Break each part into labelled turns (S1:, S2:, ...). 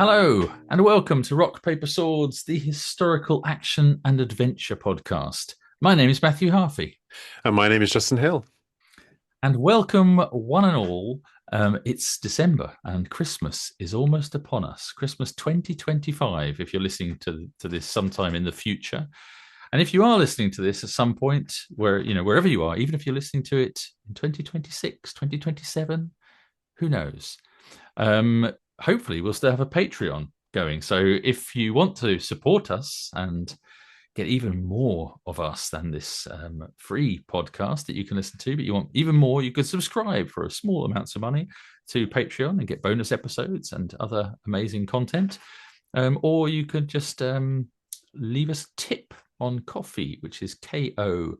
S1: Hello, and welcome to Rock, Paper, Swords, the historical action and adventure podcast. My name is Matthew Harffy.
S2: And my name is Justin Hill.
S1: And welcome, one and all. It's December, and Christmas is almost upon us. Christmas 2025, if you're listening to this sometime in the future. And if you are listening to this at some point, wherever you are, even if you're listening to it in 2026, 2027, who knows? Hopefully we'll still have a Patreon going. So if you want to support us and get even more of us than this free podcast that you can listen to, but you want even more, you could subscribe for a small amounts of money to Patreon and get bonus episodes and other amazing content. Or you could just leave us a tip on Coffee, which is ko-fi/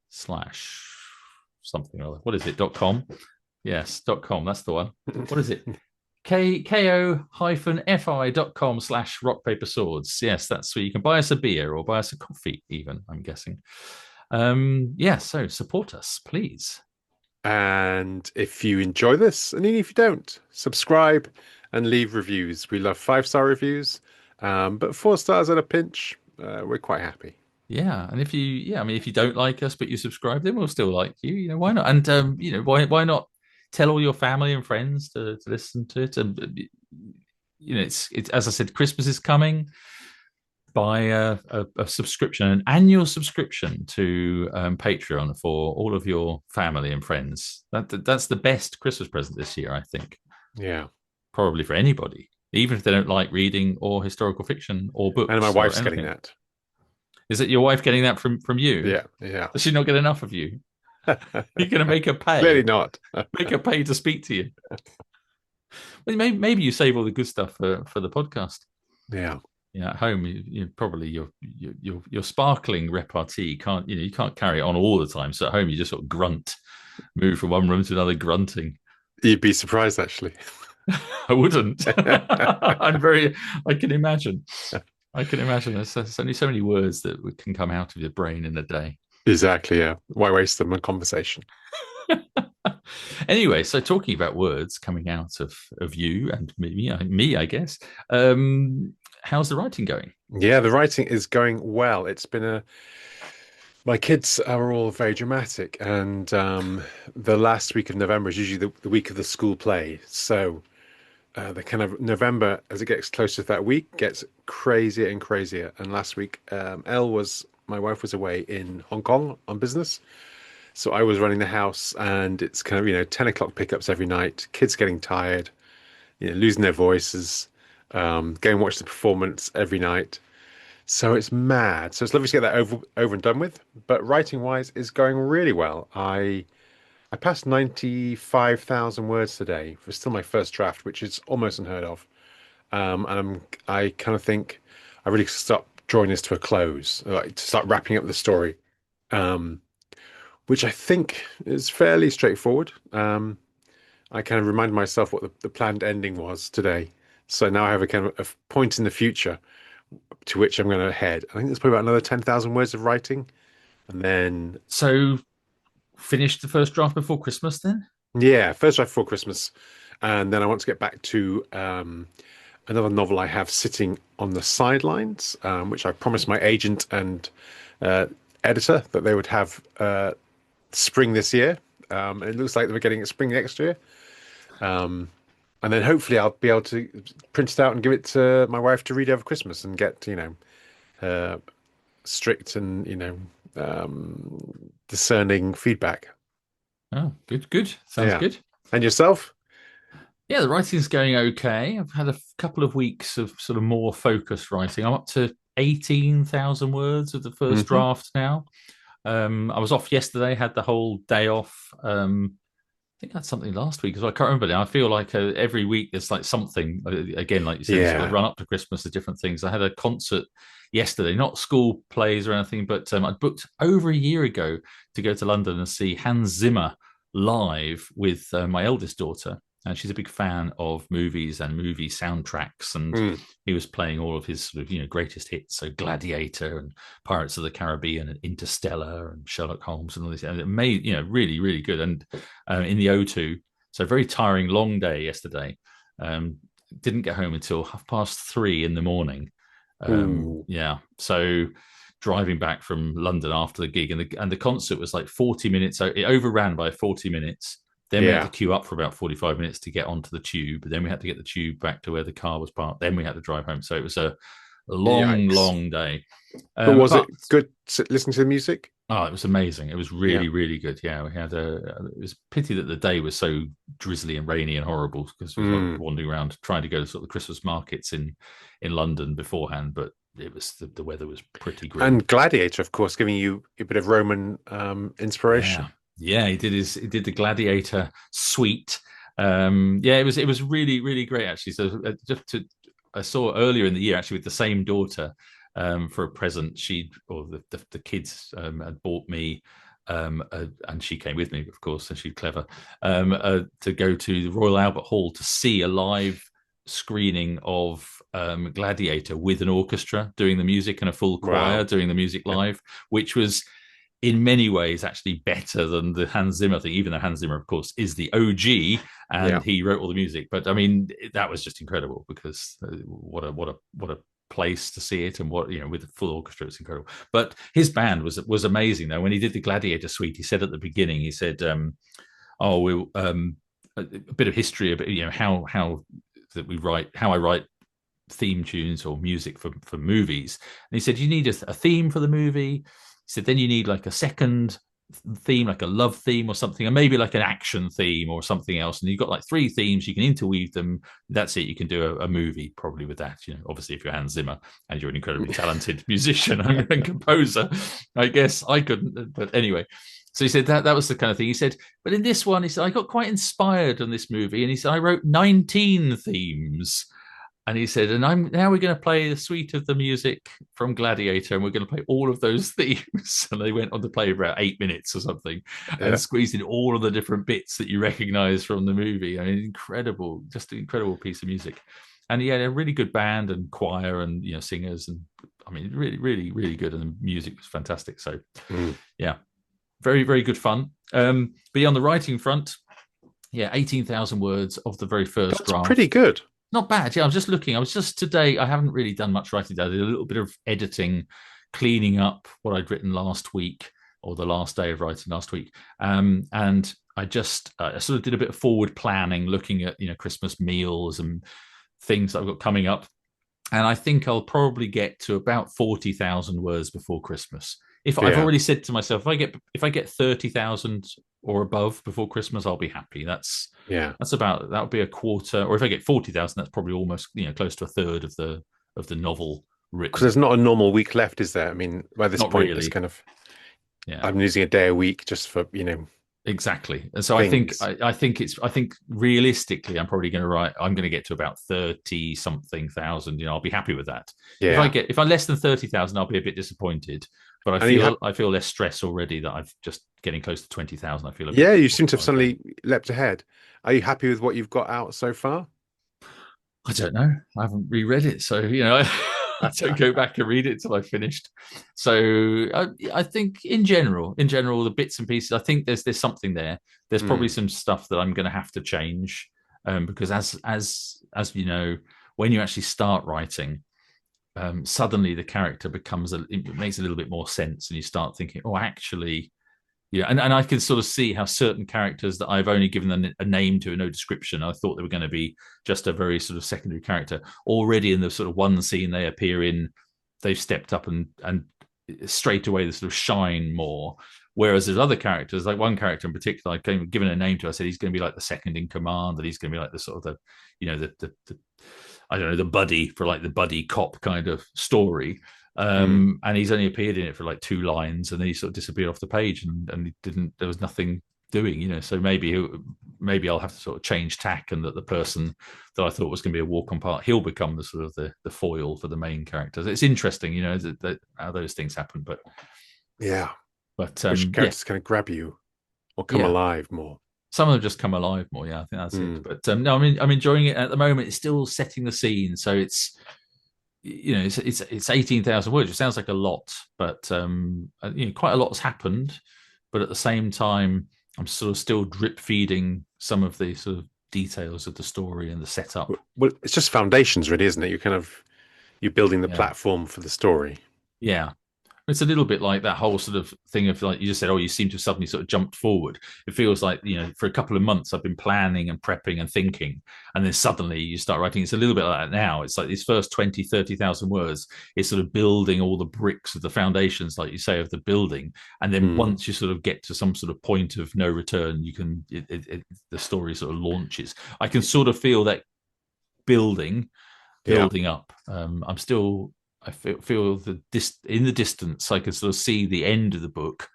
S1: something or other. What is it? .com? Yes, .com. That's the one. What is it? ko-fi.com/rock paper swords. Yes, that's where you can buy us a beer or buy us a coffee, even, I'm guessing. So support us, please.
S2: And if you enjoy this, and even if you don't, subscribe and leave reviews. We love 5-star reviews, but 4 stars at a pinch, we're quite happy.
S1: Yeah, and if you don't like us but you subscribe, then we'll still like you. Why not? And why not tell all your family and friends to listen to it? And it's as I said, Christmas is coming. Buy a subscription, an annual subscription to Patreon for all of your family and friends. That's the best Christmas present this year, I think.
S2: Yeah,
S1: Probably for anybody, even if they don't like reading or historical fiction or books.
S2: and my
S1: or
S2: wife's getting
S1: anything.
S2: that.
S1: Is it your wife getting that from you?
S2: Yeah, yeah.
S1: Does she not get enough of you? You're going to make her
S2: Clearly
S1: pay.
S2: not.
S1: Make her pay to speak to you. Well, maybe you save all the good stuff for the podcast.
S2: Yeah.
S1: Yeah, at home, probably your sparkling repartee can't you can't carry it on all the time. So at home, you just sort of grunt, move from one room to another, grunting.
S2: You'd be surprised, actually.
S1: I wouldn't. I can imagine. I can imagine. There's only so many words that can come out of your brain in a day.
S2: Exactly, yeah. Why waste them on conversation?
S1: Anyway, so talking about words coming out of you and me, I guess. How's the writing going?
S2: Yeah, the writing is going well. It's been my kids are all very dramatic, and the last week of November is usually the week of the school play. So the kind of November, as it gets closer to that week, gets crazier and crazier. And last week, my wife was away in Hong Kong on business. So I was running the house, and it's kind of, 10 o'clock pickups every night, kids getting tired, losing their voices, going and watch the performance every night. So it's mad. So it's lovely to get that over and done with. But writing wise is going really well. I passed 95,000 words today for still my first draft, which is almost unheard of. I kind of think I really start drawing this to a close, like to start wrapping up the story, which I think is fairly straightforward. I kind of reminded myself what the planned ending was today. So now I have a kind of a point in the future to which I'm going to head. I think there's probably about another 10,000 words of writing. And then,
S1: So finish the first draft before Christmas, then?
S2: yeah, first draft before Christmas. And then I want to get back to another novel I have sitting on the sidelines, which I promised my agent and editor that they would have spring this year. And it looks like they were getting it spring next year. And then hopefully I'll be able to print it out and give it to my wife to read over Christmas and get, strict and, discerning feedback.
S1: Oh, good. Sounds
S2: Yeah.
S1: good.
S2: And yourself?
S1: Yeah, the writing's going okay. I've had a couple of weeks of sort of more focused writing. I'm up to 18,000 words of the first
S2: Hmm.
S1: draft now. I was off yesterday, had the whole day off. I think I had something last week as well. I can't remember now. I feel like every week there's like something, again, like you said, it's got
S2: Yeah.
S1: to run up to Christmas, there's different things. I had a concert yesterday, not school plays or anything, but I'd booked over a year ago to go to London and see Hans Zimmer live with my eldest daughter. And she's a big fan of movies and movie soundtracks. And
S2: Mm.
S1: he was playing all of his sort of, greatest hits. So Gladiator and Pirates of the Caribbean and Interstellar and Sherlock Holmes and all this. And it made, really, really good. And in the O2, so very tiring, long day yesterday. didn't get home until 3:30 in the morning.
S2: Ooh,
S1: Yeah, so driving back from London after the gig, and the concert was like 40 minutes. So it overran by 40 minutes. Then we had to
S2: yeah,
S1: queue up for about 45 minutes to get onto the tube. Then we had to get the tube back to where the car was parked. Then we had to drive home. So it was a long,
S2: yikes.
S1: long day.
S2: But was
S1: But
S2: it good to listen to the music?
S1: oh, it was amazing. It was
S2: Yeah.
S1: really, really good. Yeah, we had a. It was a pity that the day was so drizzly and rainy and horrible because we were
S2: Mm.
S1: wandering around trying to go to sort of the Christmas markets in London beforehand, but it was the weather was pretty grim.
S2: And Gladiator, of course, giving you a bit of Roman
S1: Yeah,
S2: inspiration.
S1: yeah, he did the Gladiator suite. Yeah, it was really, really great actually. So just to I saw earlier in the year actually with the same daughter for a present. She or the kids had bought me, and she came with me, of course, and she's clever, to go to the Royal Albert Hall to see a live screening of Gladiator with an orchestra doing the music and a full choir
S2: Wow.
S1: doing the music
S2: Yeah.
S1: live, which was in many ways actually better than the Hans Zimmer thing, even though Hans Zimmer, of course, is the OG and
S2: Yeah.
S1: he wrote all the music. But I mean, that was just incredible because what a place to see it, and what with the full orchestra, it's incredible. But his band was amazing though. When he did the Gladiator suite, he said at the beginning, he said, "Oh, we a bit of history, a bit how that we write, how I write theme tunes or music for movies." And he said, you need a theme for the movie. He said, then you need like a second theme, like a love theme or something, and maybe like an action theme or something else. And you've got like three themes, you can interweave them. That's it. You can do a movie probably with that. Obviously, if you're Hans Zimmer and you're an incredibly talented musician and composer, I guess I couldn't. But anyway, so he said that was the kind of thing. He said, but in this one, he said, I got quite inspired on this movie. And he said, I wrote 19 themes. And he said, and we're going to play the suite of the music from Gladiator, and we're going to play all of those themes. And they went on to play about 8 minutes or something, and
S2: Yeah.
S1: squeezed in all of the different bits that you recognize from the movie. I mean, incredible, just an incredible piece of music. And he had a really good band and choir and singers, and I mean, really, really, really good. And the music was fantastic. So,
S2: Mm.
S1: yeah, very, very good fun. But yeah, on the writing front, yeah, 18,000 words of the very first
S2: That's pretty
S1: draft.
S2: good.
S1: Not bad. Yeah, I was just looking. I was just today. I haven't really done much writing. I did a little bit of editing, cleaning up what I'd written last week or the last day of writing last week. And I just I sort of did a bit of forward planning, looking at Christmas meals and things that I've got coming up. And I think I'll probably get to about 40,000 words before Christmas. If I've
S2: Yeah.
S1: already said to myself, if I get 30,000 or above before Christmas, I'll be happy.
S2: Yeah.
S1: That would be a quarter. Or if I get 40,000, that's probably almost close to a third of the novel
S2: Because
S1: written.
S2: there's not a normal week left, is there? I mean, by this
S1: Not
S2: point, it's
S1: really.
S2: kind of
S1: Yeah.
S2: I'm losing a day a week just for,
S1: Exactly. And so
S2: things.
S1: I think realistically I'm going to get to about 30 something thousand. I'll be happy with that.
S2: Yeah.
S1: If I'm less than 30,000, I'll be a bit disappointed. But
S2: And you have,
S1: I feel less stress already that I've just getting close to 20,000. I feel a bit
S2: yeah, you seem to have
S1: more okay.
S2: suddenly leapt ahead. Are you happy with what you've got out so far?
S1: I don't know. I haven't reread it, so I don't go back and read it till I've finished. So I think in general, the bits and pieces. I think there's something there. There's probably
S2: Mm.
S1: some stuff that I'm going to have to change, because as you know, when you actually start writing, suddenly the character it makes a little bit more sense, and you start thinking, oh, actually, yeah, and I can sort of see how certain characters that I've only given a name to and no description, I thought they were going to be just a very sort of secondary character. Already in the sort of one scene they appear in, they've stepped up and straight away they sort of shine more. Whereas there's other characters, like one character in particular, I've given a name to. I said he's going to be like the second in command, that he's going to be like the sort of the I don't know, the buddy for like the buddy cop kind of story.
S2: Mm.
S1: And he's only appeared in it for like two lines, and then he sort of disappeared off the page, and he didn't. There was nothing doing. So maybe I'll have to sort of change tack, and that the person that I thought was going to be a walk on part, he'll become the sort of the foil for the main characters. It's interesting, that how those things happen.
S2: Yeah.
S1: But
S2: Which
S1: yeah,
S2: characters kind of grab you or come
S1: yeah.
S2: alive more?
S1: Some of them just come alive more. Yeah, I think that's it.
S2: Mm.
S1: But no, I'm enjoying it at the moment. It's still setting the scene, so it's 18,000 words. It sounds like a lot, but quite a lot has happened. But at the same time, I'm sort of still drip feeding some of the sort of details of the story and the setup.
S2: Well, it's just foundations, really, isn't it? You're building the
S1: Yeah,
S2: platform for the story.
S1: yeah. It's a little bit like that whole sort of thing of like you just said, oh, you seem to have suddenly sort of jumped forward. It feels like, for a couple of months I've been planning and prepping and thinking, and then suddenly you start writing. It's a little bit like that now. It's like these first 20, 30,000 words is sort of building all the bricks of the foundations, like you say, of the building. And then
S2: Hmm.
S1: once you sort of get to some sort of point of no return, the story sort of launches. I can sort of feel that building
S2: Yeah.
S1: building up. I'm still, I feel in the distance, I can sort of see the end of the book,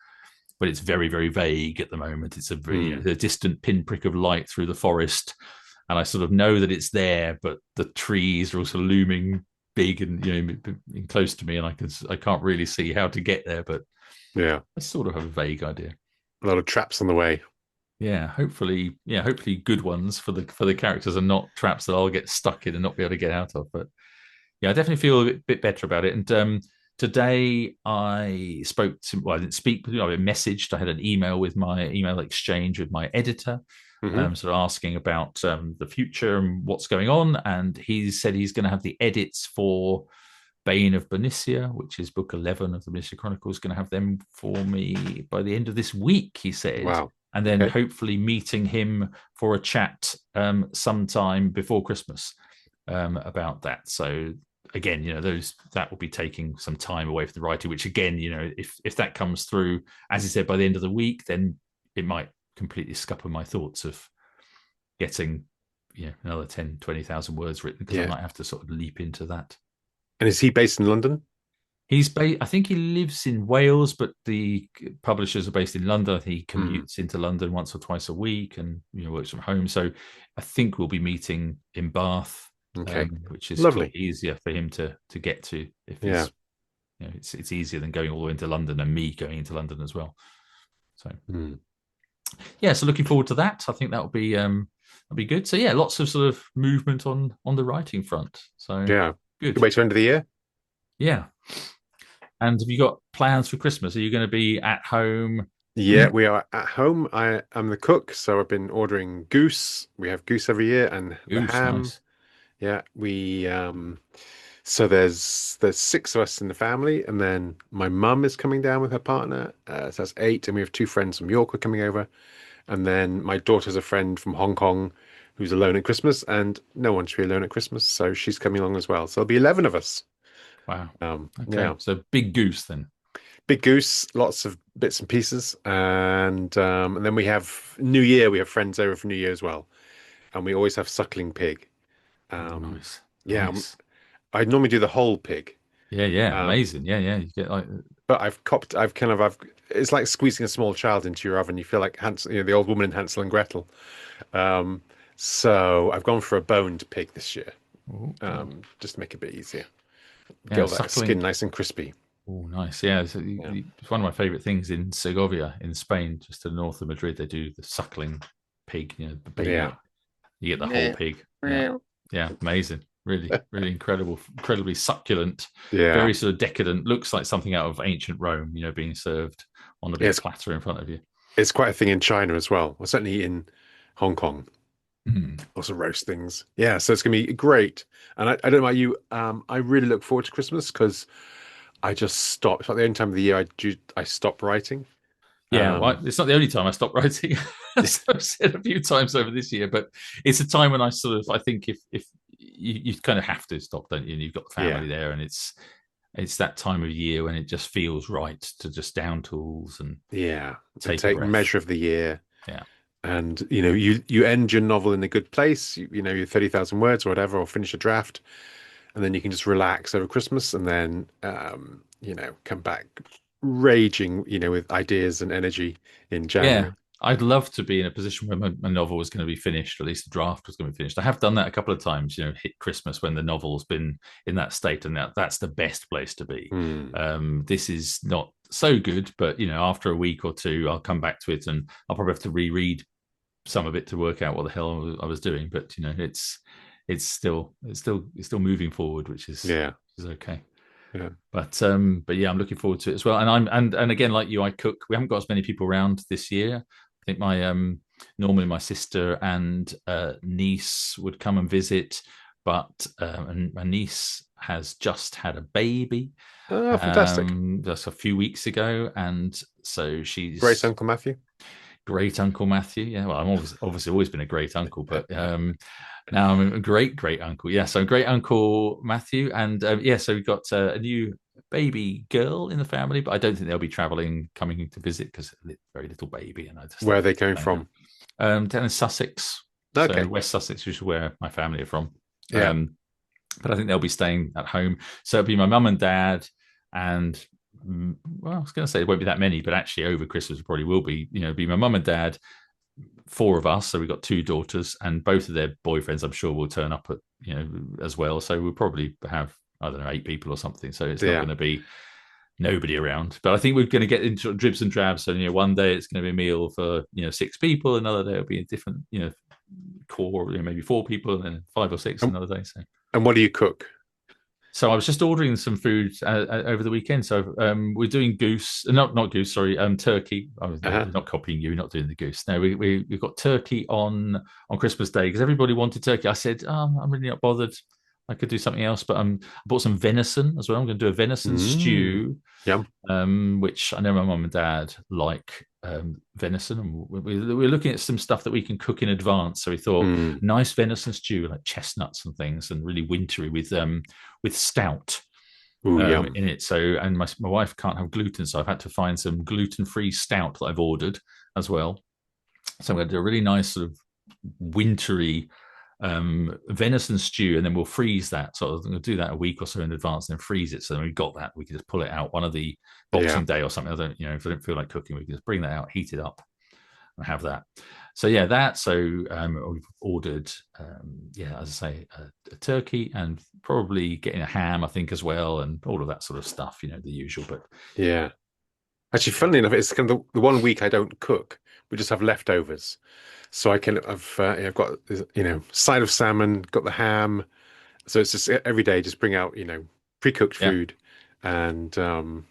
S1: but it's very, very vague at the moment. It's a very,
S2: Hmm.
S1: a distant pinprick of light through the forest, and I sort of know that it's there, but the trees are also looming big and close to me, and I can't really see how to get there, but
S2: Yeah.
S1: I sort of have a vague idea.
S2: A lot of traps on the way.
S1: Hopefully good ones for the characters and not traps that I'll get stuck in and not be able to get out of. But yeah, I definitely feel a bit better about it. And today I spoke to, well, I didn't speak, but I messaged. I had an email with my email exchange with my editor,
S2: Hmm.
S1: sort of asking about the future and what's going on. And he said he's going to have the edits for Bane of Bernicia, which is book 11 of the Bernicia Chronicles, going to have them for me by the end of this week, he said.
S2: Wow.
S1: And then
S2: Okay.
S1: hopefully meeting him for a chat sometime before Christmas about that. So again, those that will be taking some time away from the writing, which again, if that comes through, as he said, by the end of the week, then it might completely scupper my thoughts of getting another 10, 20,000 words written, because I
S2: Yeah.
S1: might have to sort of leap into that.
S2: And is he based in London?
S1: I think he lives in Wales, but the publishers are based in London. I think he
S2: Hmm.
S1: commutes into London once or twice a week and works from home. So I think we'll be meeting in Bath,
S2: Okay.
S1: which is
S2: Lovely.
S1: easier for him to get to if
S2: Yeah.
S1: he's it's easier than going all the way into London and me going into London as well. So
S2: Hmm.
S1: yeah, so looking forward to that. I think that'll be good. So yeah, lots of sort of movement on the writing front. So
S2: Yeah. Good
S1: good.
S2: way to end the year.
S1: Yeah. And have you got plans for Christmas? Are you going to be at home?
S2: Yeah, we are at home. I am the cook, so I've been ordering goose. We have goose every year and the
S1: Goose,
S2: ham.
S1: nice.
S2: Yeah, we so there's six of us in the family, and then my mum is coming down with her partner. So that's eight, and we have two friends from York who are coming over, and then my daughter's a friend from Hong Kong who's alone at Christmas, and no one should be alone at Christmas, so she's coming along as well. So there'll be 11 of us.
S1: Wow. Okay.
S2: Yeah,
S1: So big goose then.
S2: big goose, lots of bits and pieces, and then we have New Year. We have friends over for New Year as well, and we always have suckling pig.
S1: Oh,
S2: Um,
S1: nice.
S2: yeah,
S1: Nice.
S2: I normally do the whole pig.
S1: Yeah, yeah.
S2: Um,
S1: Amazing. Yeah, yeah. You get like
S2: But it's like squeezing a small child into your oven. You feel like Hansel, the old woman in Hansel and Gretel. Um, so I've gone for a boned pig this year,
S1: oh, oh.
S2: just to make it a bit easier. Get
S1: Yeah,
S2: all that skin
S1: suckling.
S2: nice and crispy.
S1: Oh, nice. Yeah,
S2: Yeah.
S1: it's one of my favorite things in Segovia in Spain, just to the north of Madrid. They do the suckling pig, the baby.
S2: Yeah.
S1: You get the whole pig. Yeah. Yeah, amazing. Really, really incredible, incredibly succulent,
S2: Yeah.
S1: very sort of decadent. Looks like something out of ancient Rome, being served on a
S2: Yeah,
S1: big platter in front of you.
S2: it's quite a thing in China as well. Well, certainly in Hong Kong.
S1: Mm.
S2: Lots of roast things. Yeah, so it's gonna be great. And I don't know about you, I really look forward to Christmas because I just stop. It's like the only time of the year I stop writing.
S1: Yeah, well,
S2: Um,
S1: it's not the only time I stopped writing. As I've said a few times over this year, but it's a time when I think if you kind of have to stop, don't you? And you've got the
S2: yeah,
S1: family there, and it's that time of year when it just feels right to just down tools and
S2: yeah, and
S1: take a
S2: take
S1: breath.
S2: measure of the year.
S1: Yeah,
S2: And you end your novel in a good place. Your 30,000 words or whatever, or finish a draft, and then you can just relax over Christmas, and then come back raging, with ideas and energy in
S1: yeah.
S2: January.
S1: I'd love to be in a position where my novel was going to be finished, or at least the draft was going to be finished. I have done that a couple of times, hit Christmas when the novel's been in that state, and that's the best place to be.
S2: Hmm.
S1: This is not so good, but after a week or two, I'll come back to it, and I'll probably have to reread some of it to work out what the hell I was doing. But it's still moving forward,
S2: Yeah,
S1: which is okay.
S2: yeah.
S1: But yeah, I'm looking forward to it as well. And and again, like you, I cook. We haven't got as many people around this year. I think my Normally, my sister and niece would come and visit, but and my niece has just had a baby
S2: Oh, fantastic.
S1: just a few weeks ago, and so
S2: Great
S1: she's
S2: Uncle Matthew.
S1: great Uncle Matthew. Yeah, well, I'm obviously always been a great uncle, but now I'm a great uncle. Yeah, so great Uncle Matthew, and yeah, so we've got a new baby girl in the family, but I don't think they'll be traveling, coming to visit because very little baby, and I just
S2: Where
S1: think
S2: are
S1: they'll
S2: they
S1: be
S2: coming
S1: staying
S2: from?
S1: down in Sussex, so
S2: Okay.
S1: West Sussex, which is where my family are from.
S2: Yeah.
S1: But I think they'll be staying at home. So it'll be my mum and dad, and well, I was going to say it won't be that many, but actually over Christmas it probably will be. Be my mum and dad, four of us. So we've got two daughters, and both of their boyfriends, I'm sure, will turn up at as well. So we'll probably have, I don't know, 8 people or something. So it's not
S2: Yeah.
S1: going to be nobody around. But I think we're going to get into dribs and drabs. So one day it's going to be a meal for 6 people, another day it'll be a different core, maybe 4 people, and then 5 or 6
S2: And,
S1: another day.
S2: and what do you cook?
S1: So I was just ordering some food over the weekend. So we're doing goose, not goose, sorry, turkey.
S2: Uh-huh.
S1: We're not copying you, we're not doing the goose. No, we've got turkey on Christmas Day because everybody wanted turkey. I said, I'm really not bothered. I could do something else, but I bought some venison as well. I'm going to do a venison stew,
S2: Yum.
S1: which I know my mum and dad like venison, and we're looking at some stuff that we can cook in advance. So we thought
S2: Mm.
S1: nice venison stew, like chestnuts and things, and really wintry with stout
S2: Ooh, yum.
S1: in it. So, and my wife can't have gluten, so I've had to find some gluten-free stout that I've ordered as well. So I'm going to do a really nice sort of wintry venison stew, and then we'll freeze that. So I'm going to do that a week or so in advance, and then freeze it. So then we've got that. We can just pull it out one of the
S2: Yeah.
S1: Boxing Day or something. I don't, if I don't feel like cooking, we can just bring that out, heat it up, and have that. So yeah, that. So we've ordered, as I say, a turkey, and probably getting a ham, I think, as well, and all of that sort of stuff. The usual. But
S2: Yeah. Actually, funnily enough, it's kind of the one week I don't cook. We just have leftovers. So I've got, side of salmon, got the ham. So it's just every day, just bring out, pre-cooked
S1: yeah,
S2: food, and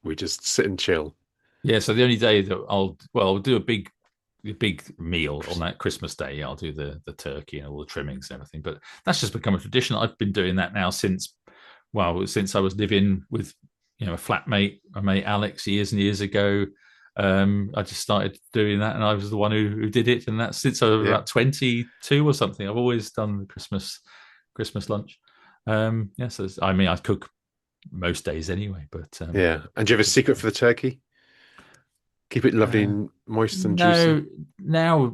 S2: we just sit and chill.
S1: yeah. So the only day that I'll do a big meal on that Christmas Day. I'll do the turkey and all the trimmings and everything. But that's just become a tradition. I've been doing that now since I was living with a flatmate, my mate Alex, years and years ago. I just started doing that, and I was the one who did it. And that's since I was
S2: Yeah.
S1: about 22 or something. I've always done the Christmas lunch. So I cook most days anyway. But
S2: Yeah. And do you have a secret for the turkey? Keep it lovely
S1: uh,
S2: and moist and juicy.
S1: no, now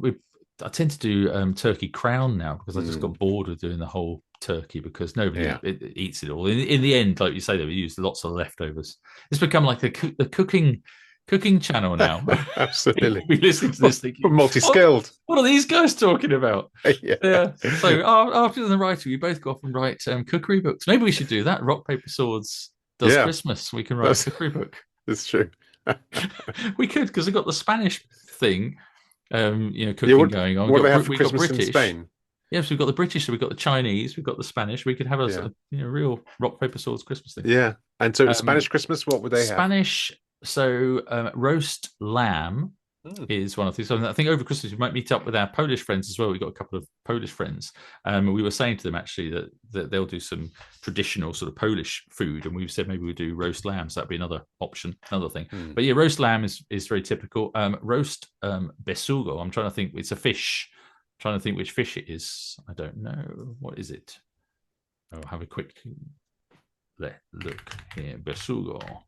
S1: I tend to do turkey crown now because I just
S2: Mm.
S1: got bored of doing the whole turkey because nobody
S2: Yeah.
S1: eats it all. In the end, like you say, we use lots of leftovers. It's become like the cooking channel now. People
S2: Absolutely.
S1: be listening to
S2: We're
S1: this thinking, what
S2: multi-skilled.
S1: what are these guys talking about?
S2: Yeah.
S1: Yeah. So after the writing, we both go off and write cookery books. Maybe we should do that. Rock paper swords does
S2: Yeah.
S1: Christmas. We can write a
S2: That's
S1: cookery book.
S2: that's true.
S1: We could because we've got the Spanish thing,
S2: Yeah,
S1: cooking going on.
S2: what do they have for
S1: We've got
S2: Christmas in
S1: British.
S2: Spain?
S1: Yes, we've got the British, so we've got the Chinese, we've got the Spanish. We could have a
S2: Yeah.
S1: sort of, real rock paper swords Christmas thing.
S2: Yeah. And so
S1: Um,
S2: Spanish Christmas, what would they have?
S1: Spanish, so roast lamb
S2: Mm.
S1: is one of the things. So I think over Christmas we might meet up with our Polish friends as well. We've got a couple of Polish friends. We were saying to them actually that they'll do some traditional sort of Polish food, and we've said maybe we do roast lamb. So that'd be another option, another thing.
S2: Mm.
S1: But yeah, roast lamb is very typical. Roast besugo. I'm trying to think. It's a fish. I'm trying to think which fish it is. I don't know. What is it? I'll have a quick look here. Besugo.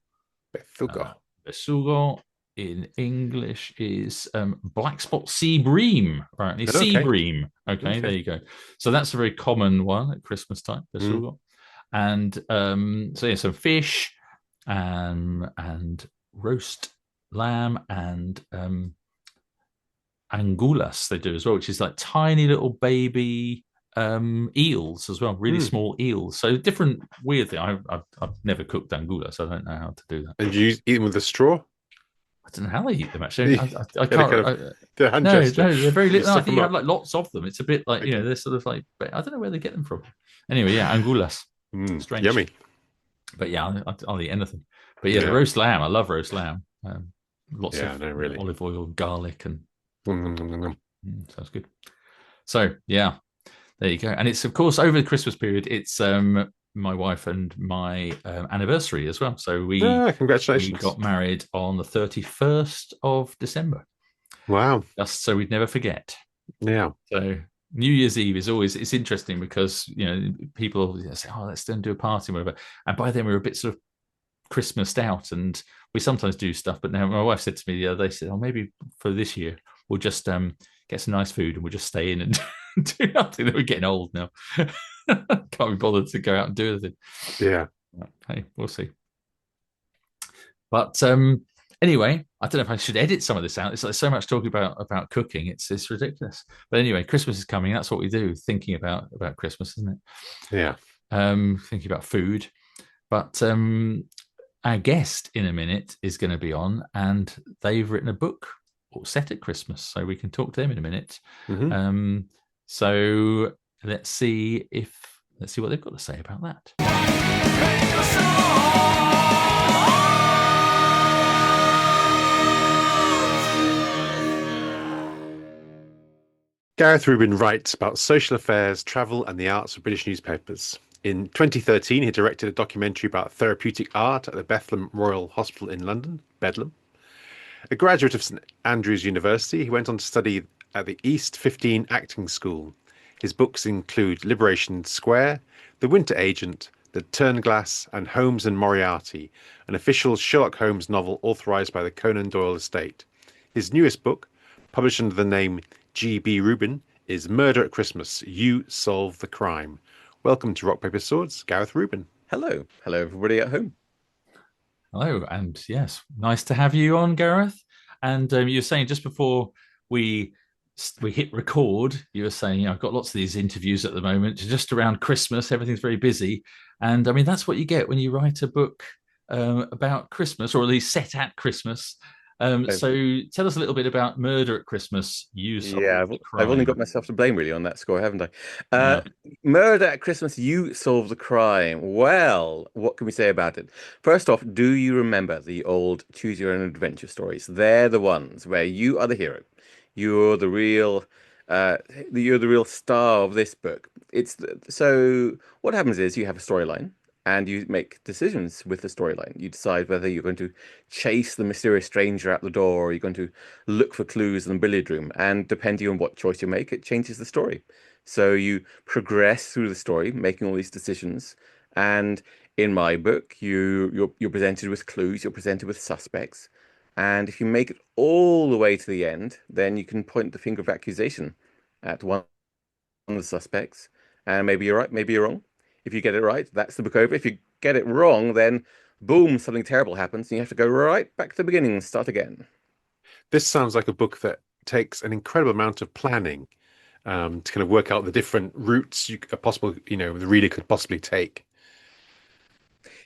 S2: Befugo.
S1: Besugo in English is black spot sea bream, right? Sea
S2: Okay.
S1: bream. Okay, there you go. So that's a very common one at Christmas time, besugo. And so yeah, some fish and roast lamb and angulas they do as well, which is like tiny little baby eels as well, really small eels. So different weird thing. I've never cooked angulas, so I don't know how to do that.
S2: And you eat them with a straw?
S1: I don't know how they eat them actually. I
S2: Yeah,
S1: can't.
S2: the hand
S1: No,
S2: gesture.
S1: they're very
S2: You
S1: little. No, I
S2: stuff
S1: think
S2: them
S1: you have
S2: up.
S1: like lots of them. It's a bit like
S2: Okay.
S1: they're sort of like. But I don't know where they get them from. Anyway, yeah, angulas. Strange.
S2: Yummy.
S1: But yeah, I'll eat anything. But yeah, the
S2: Yeah.
S1: roast lamb. I love roast lamb. Lots
S2: Yeah,
S1: of
S2: no, really.
S1: olive oil, garlic, and
S2: Nom, nom, nom, nom, nom.
S1: Sounds good. So yeah, there you go. And it's of course over the Christmas period. It's my wife and my anniversary as well. So
S2: Ah,
S1: we
S2: congratulations.
S1: got married on the 31st of December,
S2: Wow.
S1: just so we'd never forget.
S2: Yeah.
S1: So New Year's Eve is always it's interesting because people say, "Oh, let's then do a party, whatever." And by then we were a bit sort of Christmased out, and we sometimes do stuff. But now my wife said to me the other day, said, "Oh, maybe for this year we'll just get some nice food and we'll just stay in and do nothing." That we're getting old now. Can't be bothered to go out and do anything.
S2: Yeah.
S1: Hey, we'll see. But anyway, I don't know if I should edit some of this out. It's like so much talking about cooking. It's ridiculous. But anyway, Christmas is coming. That's what we do. Thinking about Christmas, isn't it?
S2: Yeah.
S1: Thinking about food. But our guest in a minute is going to be on, and they've written a book set at Christmas, so we can talk to them in a minute.
S2: Hmm.
S1: Um, so let's see what they've got to say about that.
S2: Gareth Rubin writes about social affairs, travel, and the arts of British newspapers. In 2013, he directed a documentary about therapeutic art at the Bethlem Royal Hospital in London, Bedlam. A graduate of St Andrews University, he went on to study at the East 15 Acting School. His books include Liberation Square, The Winter Agent, The Turnglass, and Holmes and Moriarty, an official Sherlock Holmes novel authorised by the Conan Doyle estate. His newest book, published under the name G.B. Rubin, is Murder at Christmas, You Solve the Crime. Welcome to Rock, Paper, Swords, Gareth Rubin.
S3: Hello. Hello, everybody at home.
S1: Hello, and yes, nice to have you on, Gareth. And you were saying just before we we hit record, you were saying, I've got lots of these interviews at the moment, just around Christmas. Everything's very busy, and I mean that's what you get when you write a book about Christmas, or at least set at Christmas.
S3: Um,
S1: So tell us a little bit about Murder at Christmas. You
S3: yeah,
S1: solve
S3: I've,
S1: the
S3: I've only got
S1: crime.
S3: myself to blame really on that score, haven't I? Uh,
S1: Yeah.
S3: Murder at Christmas, you solve the crime. Well, what can we say about it? First off, do you remember the old Choose Your Own Adventure stories? They're the ones where you are the hero. You're the real, uh, you're the real star of this book. So what happens is you have a storyline and you make decisions with the storyline. You decide whether you're going to chase the mysterious stranger out the door or you're going to look for clues in the billiard room. And depending on what choice you make, it changes the story. So you progress through the story, making all these decisions. And in my book, you're presented with clues, you're presented with suspects. And if you make it all the way to the end, then you can point the finger of accusation at one of the suspects. And maybe you're right, maybe you're wrong. If you get it right, that's the book over. If you get it wrong, then boom, something terrible happens, and you have to go right back to the beginning and start again.
S2: This sounds like a book that takes an incredible amount of planning to kind of work out the different routes possible, the reader could possibly take.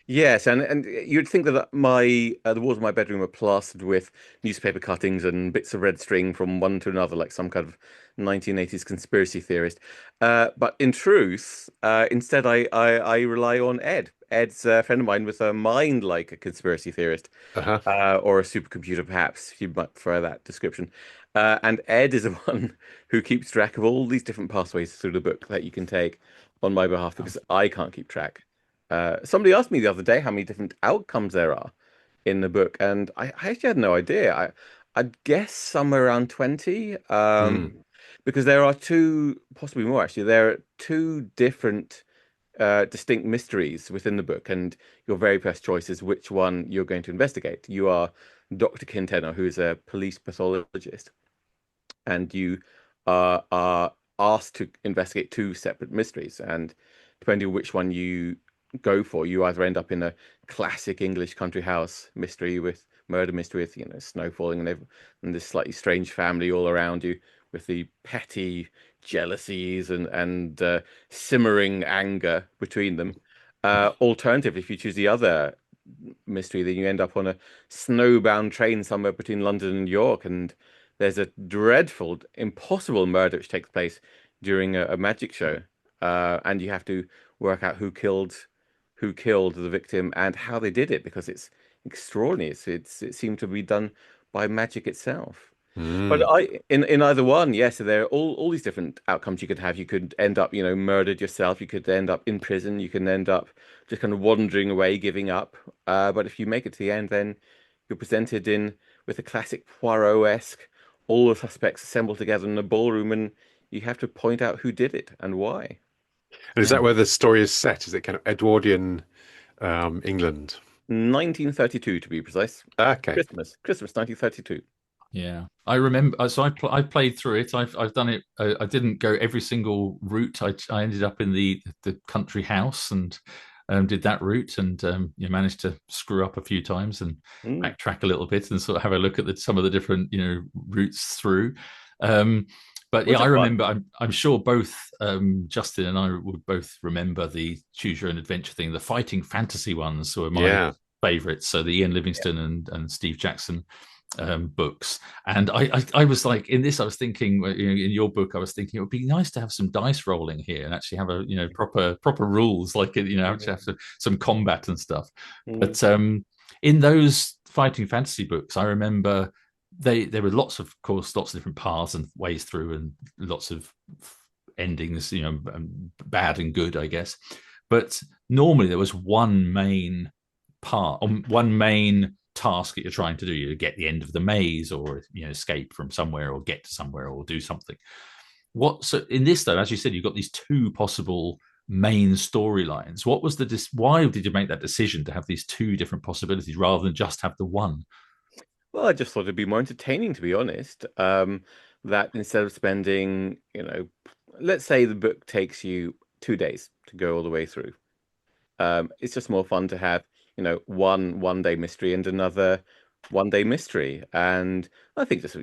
S3: Yes, and you'd think that the walls of my bedroom are plastered with newspaper cuttings and bits of red string from one to another, like some kind of 1980s conspiracy theorist. But in truth, instead, I rely on Ed. Ed's a friend of mine with a mind like a conspiracy theorist,
S2: Uh-huh.
S3: or a supercomputer, perhaps, if you might prefer that description. And Ed is the one who keeps track of all these different pathways through the book that you can take on my behalf because I can't keep track. Somebody asked me the other day how many different outcomes there are in the book, and I actually had no idea. I'd guess somewhere around 20,
S2: Mm.
S3: because there are two, possibly more actually. There are two different distinct mysteries within the book, and your very first choice is which one you're going to investigate. You are Dr. Quintana, who is a police pathologist, and you are asked to investigate two separate mysteries. And depending on which one you go for, you either end up in a classic English country house mystery with murder mystery with snow falling and this slightly strange family all around you with the petty jealousies and simmering anger between them. Alternatively, if you choose the other mystery, then you end up on a snowbound train somewhere between London and York, and there's a dreadful, impossible murder which takes place during a magic show, and you have to work out who killed the victim and how they did it because it's extraordinary. It seemed to be done by magic itself. But
S2: Mm.
S3: in either one, yes, so there are all these different outcomes you could have. You could end up, murdered yourself. You could end up in prison. You can end up just kind of wandering away, giving up. But if you make it to the end, then you're presented in with a classic Poirot-esque, all the suspects assembled together in a ballroom, and you have to point out who did it and why.
S2: And is
S1: Yeah.
S2: that where the story is set? Is it kind of Edwardian England?
S3: 1932 to be precise.
S2: Okay.
S3: Christmas 1932.
S1: Yeah, I remember. So I played through it. I've done it. I didn't go every single route. I ended up in the country house and did that route, and you managed to screw up a few times and
S3: Mm.
S1: backtrack a little bit and sort of have a look at some of the different routes through. Um, but yeah,
S3: Was
S1: I
S3: it fun?
S1: remember. I'm sure both Justin and I would both remember the choose your own adventure thing. The fighting fantasy ones were my
S2: Yeah.
S1: favorites. So the Ian Livingstone and Steve Jackson books. And I was like, in this, I was thinking, in your book, I was thinking it would be nice to have some dice rolling here and actually have a, proper rules, like, actually have some combat and stuff.
S3: Mm.
S1: But in those fighting fantasy books, I remember there were lots of course, lots of different paths and ways through and lots of endings, bad and good, I guess. But normally there was one main part, one main task that you're trying to do. You get the end of the maze, or escape from somewhere, or get to somewhere, or do something. So in this though, as you said, you've got these two possible main storylines. What was why did you make that decision to have these two different possibilities rather than just have the one?
S3: Well, I just thought it'd be more entertaining, to be honest. That instead of spending, let's say the book takes you 2 days to go all the way through. It's just more fun to have, one day mystery and another 1 day mystery. And I think just,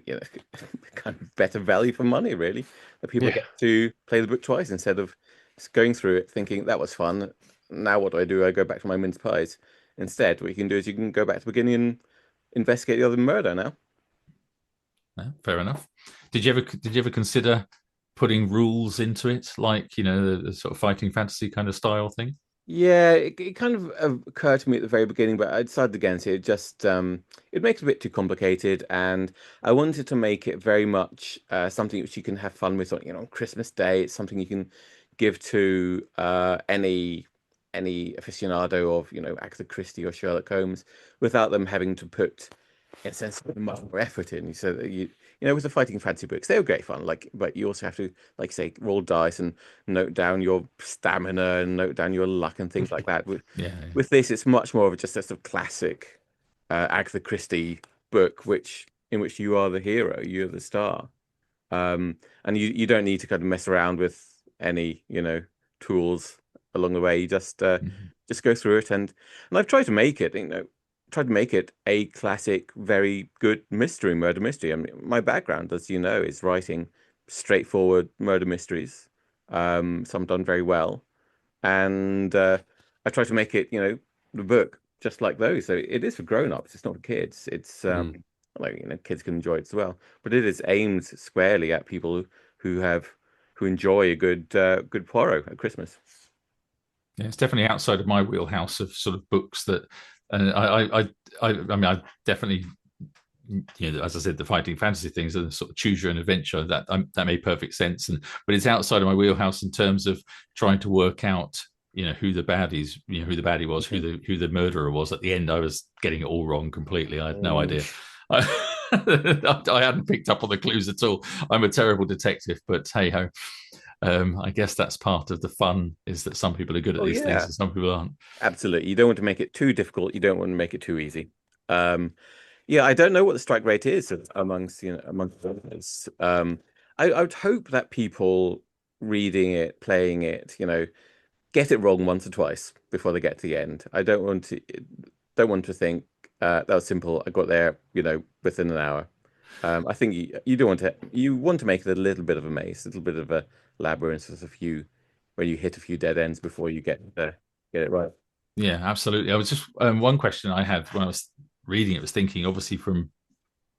S3: kind of better value for money, really. That people
S2: Yeah.
S3: get to play the book twice instead of just going through it thinking that was fun. Now what do? I go back to my mince pies. Instead, what you can do is you can go back to the beginning and investigate the other murder now.
S1: Yeah, fair enough. Did you ever consider putting rules into it, like the sort of fighting fantasy kind of style thing?
S3: Yeah, it kind of occurred to me at the very beginning, but I decided against it. It just it makes it a bit too complicated, and I wanted to make it very much something which you can have fun with on Christmas Day. It's something you can give to any aficionado of Agatha Christie or Sherlock Holmes without them having to put in a sense much more effort in. So that with the fighting fantasy books, they were great fun. But you also have to, like say, roll dice and note down your stamina and note down your luck and things like that. With
S1: Yeah,
S3: with this, it's much more of just a sort of classic Agatha Christie book, in which you are the hero, you're the star, and you don't need to kind of mess around with any tools along the way. You
S1: mhm.
S3: just go through it, and I've tried to make it, tried to make it a classic, very good murder mystery. I mean, my background, as you know, is writing straightforward murder mysteries. Some done very well, and I try to make it, the book just like those. So it is for grown-ups. It's not for kids. It's
S2: Mm.
S3: like kids can enjoy it as well. But it is aimed squarely at people who have who enjoy a good Poirot at Christmas.
S1: Yeah, it's definitely outside of my wheelhouse of sort of books that, and I mean, I definitely, as I said, the fighting fantasy things and sort of choose your own adventure that made perfect sense, but it's outside of my wheelhouse in terms of trying to work out, who the baddies, who the baddie was, who the murderer was. At the end, I was getting it all wrong completely. I had no
S3: Mm.
S1: idea. I hadn't picked up on the clues at all. I'm a terrible detective, but hey ho. I guess that's part of the fun, is that some people are good at
S3: Oh
S1: these things
S3: yeah,
S1: and some people aren't.
S3: absolutely. You don't want to make it too difficult. You don't want to make it too easy. Um, yeah, I don't know what the strike rate is amongst others. I would hope that people reading it, playing it, get it wrong once or twice before they get to the end. I don't want to think that was simple. I got there, within an hour. I think you don't want to make it a little bit of a maze, a little bit of a labyrinth, sort of where you hit a few dead ends before you get it right.
S1: Yeah, absolutely. I was just one question I had when I was reading it was thinking, obviously, from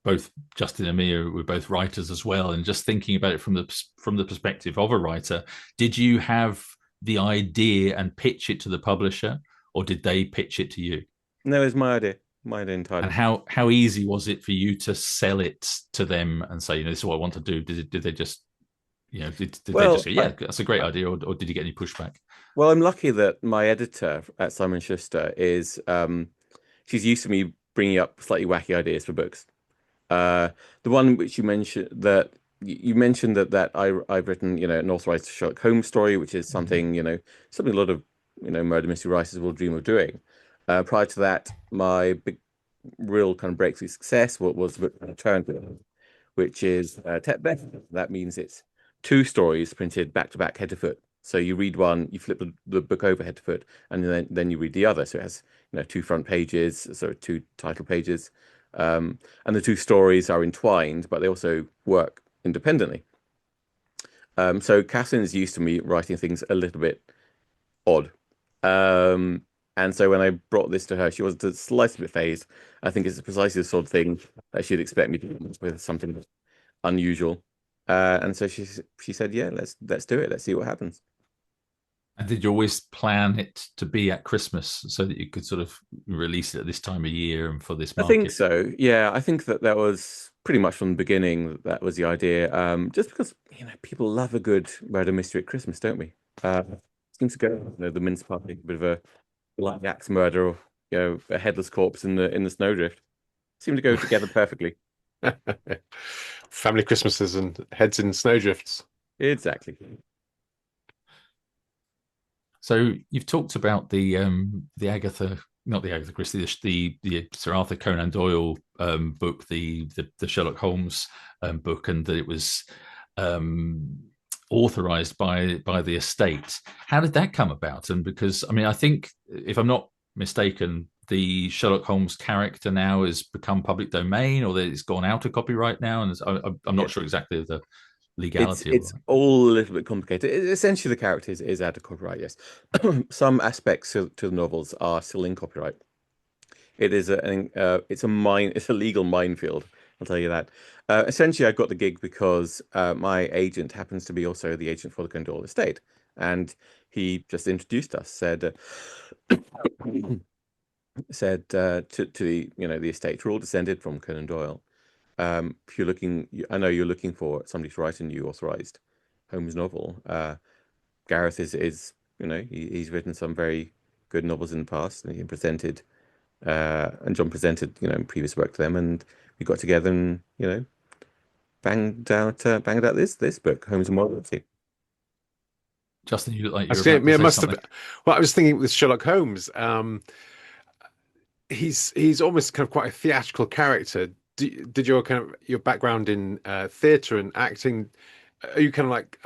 S1: both Justin and me, we're both writers as well, and just thinking about it from the perspective of a writer. Did you have the idea and pitch it to the publisher, or did they pitch it to you?
S3: No, it's my idea. Mine
S1: And
S3: entirely.
S1: how easy was it for you to sell it to them and say, this is what I want to do? Did they just, did they just
S3: Well,
S1: go, yeah, that's a great idea, or did you get any pushback?
S3: I'm lucky that my editor at Simon Schuster is she's used to me bringing up slightly wacky ideas for books. Uh, the one which you mentioned that you mentioned that I've written, an authorized Sherlock Holmes story, which is
S1: Mhm.
S3: something a lot of murder mystery writers will dream of doing. Prior to that, my big real kind of breakthrough success was the Return, which is Tech-Beth. That means it's two stories printed back to back, head to foot. So you read one, you flip the book over head to foot, and then you read the other. So it has two front pages, so two title pages, and the two stories are entwined, but they also work independently. So Catherine is used to me writing things a little bit odd. Um, and so when I brought this to her, she was just slightly bit phased. I think it's precisely the sort of thing that she'd expect me to do with something unusual. And so she said, "Yeah, let's do it. Let's see what happens."
S1: And did you always plan it to be at Christmas so that you could sort of release it at this time of year and for this
S3: I think
S1: market?
S3: so. Yeah, I think that was pretty much from the beginning that was the idea. Just because people love a good murder mystery at Christmas, don't we? Seems to go, the mince party, a bit of a black axe murder, or a headless corpse in the snowdrift. Seem to go together perfectly.
S2: Family Christmases and heads in snowdrifts.
S3: Exactly.
S1: So you've talked about the Agatha, not the Agatha Christie, the Sir Arthur Conan Doyle book, the Sherlock Holmes book, and that it was um, authorized by the estate. How did that come about? And because I think, if I'm not mistaken, the Sherlock Holmes character now has become public domain, or that it's gone out of copyright now, and I'm not
S3: Yeah.
S1: sure exactly of the
S3: It's
S1: legality of
S3: it's
S1: it.
S3: all a little bit complicated. Essentially, the character is out of copyright, yes. Some aspects to the novels are still in copyright. It is it's a legal minefield. I'll tell you that. Essentially, I got the gig because my agent happens to be also the agent for the Condor estate, and he just introduced us. Said to the estate, we're all descended from Conan Doyle. If you're looking, I know you're looking for somebody to write a new authorized Holmes novel. Gareth is he's written some very good novels in the past, and he presented and John presented previous work to them, and we got together and banged out this book, Holmes and Morality.
S1: Justin, you look like
S2: I
S1: you're
S2: was gonna,
S1: about to
S2: it
S1: say
S2: must have.
S1: something.
S2: Well, I was thinking with Sherlock Holmes, he's almost kind of quite a theatrical character. Did your kind of your background in theatre and acting? Are you kind of like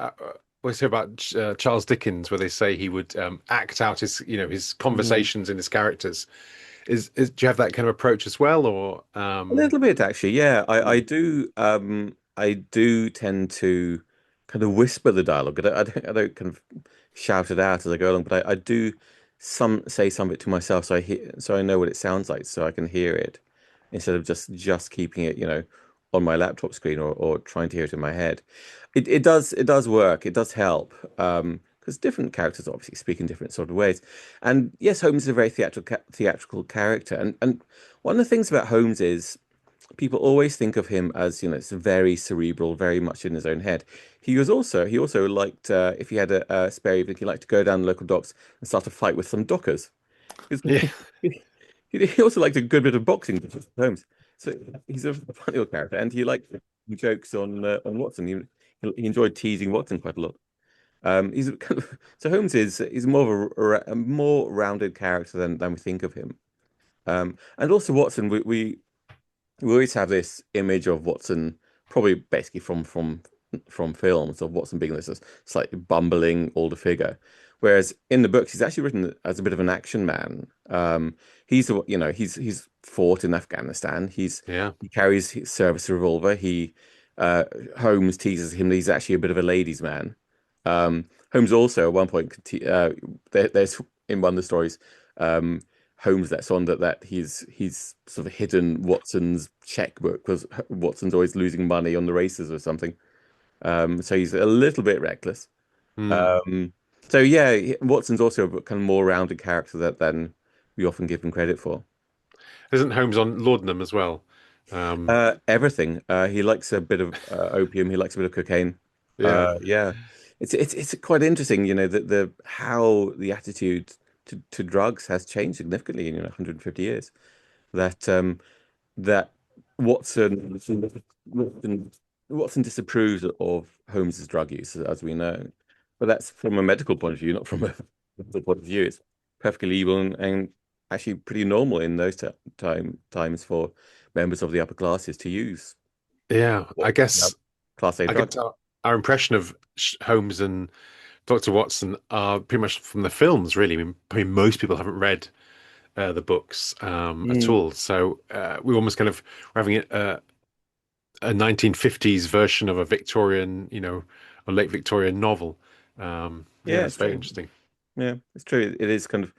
S2: what I say about Charles Dickens, where they say he would act out his his
S3: Mm.
S2: conversations and his characters? Do you have that kind of approach as well, or
S3: A little bit actually, yeah. I do tend to kind of whisper the dialogue. I don't kind of shout it out as I go along, but I do say some of it to myself so I know what it sounds like so I can hear it instead of just keeping it, on my laptop screen or trying to hear it in my head. It does work. It does help. Because different characters obviously speak in different sort of ways. And yes, Holmes is a very theatrical character. And one of the things about Holmes is people always think of him as, it's very cerebral, very much in his own head. He also liked, if he had a spare evening, he liked to go down the local docks and start a fight with some dockers.
S2: yeah?
S3: He also liked a good bit of boxing, Holmes. So he's a funny old character, and he liked jokes on Watson. He enjoyed teasing Watson quite a lot. He's kind of, so Holmes is more of a more rounded character than we think of him. And also Watson, we always have this image of Watson, probably basically from films of Watson being this slightly bumbling older figure, whereas in the books he's actually written as a bit of an action man. He's fought in Afghanistan.
S2: Yeah.
S3: He carries his service revolver. Uh, Holmes teases him that he's actually a bit of a ladies' man. Holmes also at one point there's in one of the stories. Holmes lets on that he's sort of hidden Watson's checkbook because Watson's always losing money on the races or something. So he's a little bit reckless.
S2: Hmm.
S3: Um, so yeah, Watson's also a kind of more rounded character than we often give him credit for.
S2: Isn't Holmes on laudanum as well? Um,
S3: Everything. He likes a bit of opium. He likes a bit of cocaine.
S2: yeah,
S3: Yeah, it's quite interesting, the how the attitude to drugs has changed significantly in 150 years. That that Watson Watson, Watson disapproves of Holmes's drug use, as we know, but that's from a medical point of view, not from a medical point of view. It's perfectly legal and actually pretty normal in those times for members of the upper classes to use
S2: yeah.
S3: what
S2: I
S3: now
S2: guess
S3: Class A
S2: I can
S3: drugs.
S2: tell our impression of Holmes and Dr. Watson are pretty much from the films, really. I mean, most people haven't read the books at
S3: Mm.
S2: all, so we almost kind of we're having a 1950s version of a Victorian, a late Victorian novel. Yeah,
S3: Yeah,
S2: it's
S3: it's
S2: very
S3: true.
S2: interesting.
S3: Yeah, it's true. It is kind of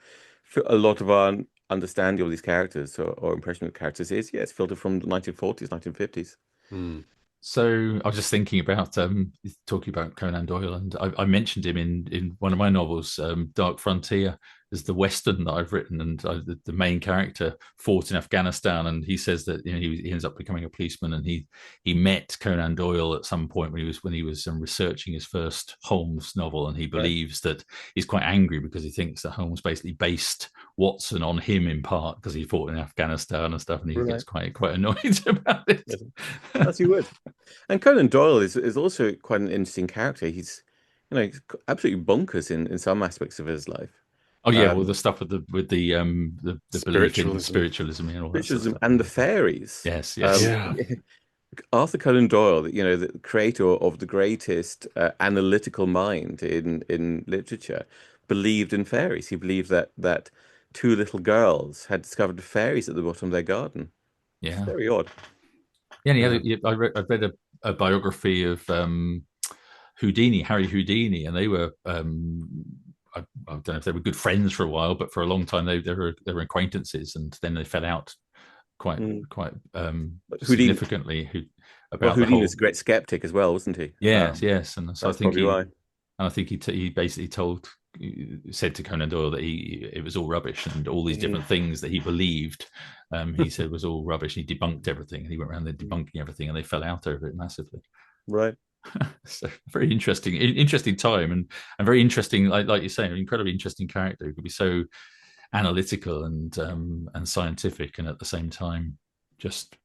S3: a lot of our understanding of these characters or impression of characters is, yeah, it's filtered from the 1940s, 1950s.
S2: Hmm.
S1: So I was just thinking about talking about Conan Doyle, and I mentioned him in one of my novels, Dark Frontier, is the western that I've written, and the main character fought in Afghanistan, and he says that he ends up becoming a policeman, and he met Conan Doyle at some point when he was researching his first Holmes novel, and he
S3: Right.
S1: believes that he's quite angry because he thinks that Holmes basically based Watson on him in part because he fought in Afghanistan and stuff, and he
S3: Right.
S1: gets quite annoyed about it.
S3: Yes. As you would. And Conan Doyle is also quite an interesting character. He's absolutely bonkers in some aspects of his life.
S1: Oh yeah, all
S3: Um,
S1: the stuff with the belief in
S2: Spiritualism.
S1: spiritualism and all that sort of
S3: Spiritualism
S1: stuff.
S3: and the fairies.
S1: Yes, yes,
S3: Um,
S2: Yeah.
S3: Arthur Conan Doyle, the creator of the greatest analytical mind in literature, believed in fairies. He believed that two little girls had discovered fairies at the bottom of their garden. It's
S1: yeah,
S3: very odd.
S1: yeah. And he had
S2: Yeah.
S1: I read a biography of Houdini, Harry Houdini, and they were I don't know if they were good friends for a while, but for a long time they were acquaintances, and then they fell out quite
S3: Mm.
S1: quite
S3: But
S1: significantly
S3: well,
S1: about the
S3: Houdini was
S1: whole.
S3: a great skeptic as well, wasn't he?
S1: Yes, yes, and so I
S3: That's
S1: think
S3: probably
S1: he
S3: why.
S1: and I think he basically said to Conan Doyle that it was all rubbish, and all these
S3: Mm.
S1: different things that he believed, he said was all rubbish. He debunked everything, and he went around there debunking everything, and they fell out over it massively.
S3: Right.
S1: So very interesting time, and very interesting, like you say, an incredibly interesting character who could be so analytical and scientific, and at the same time just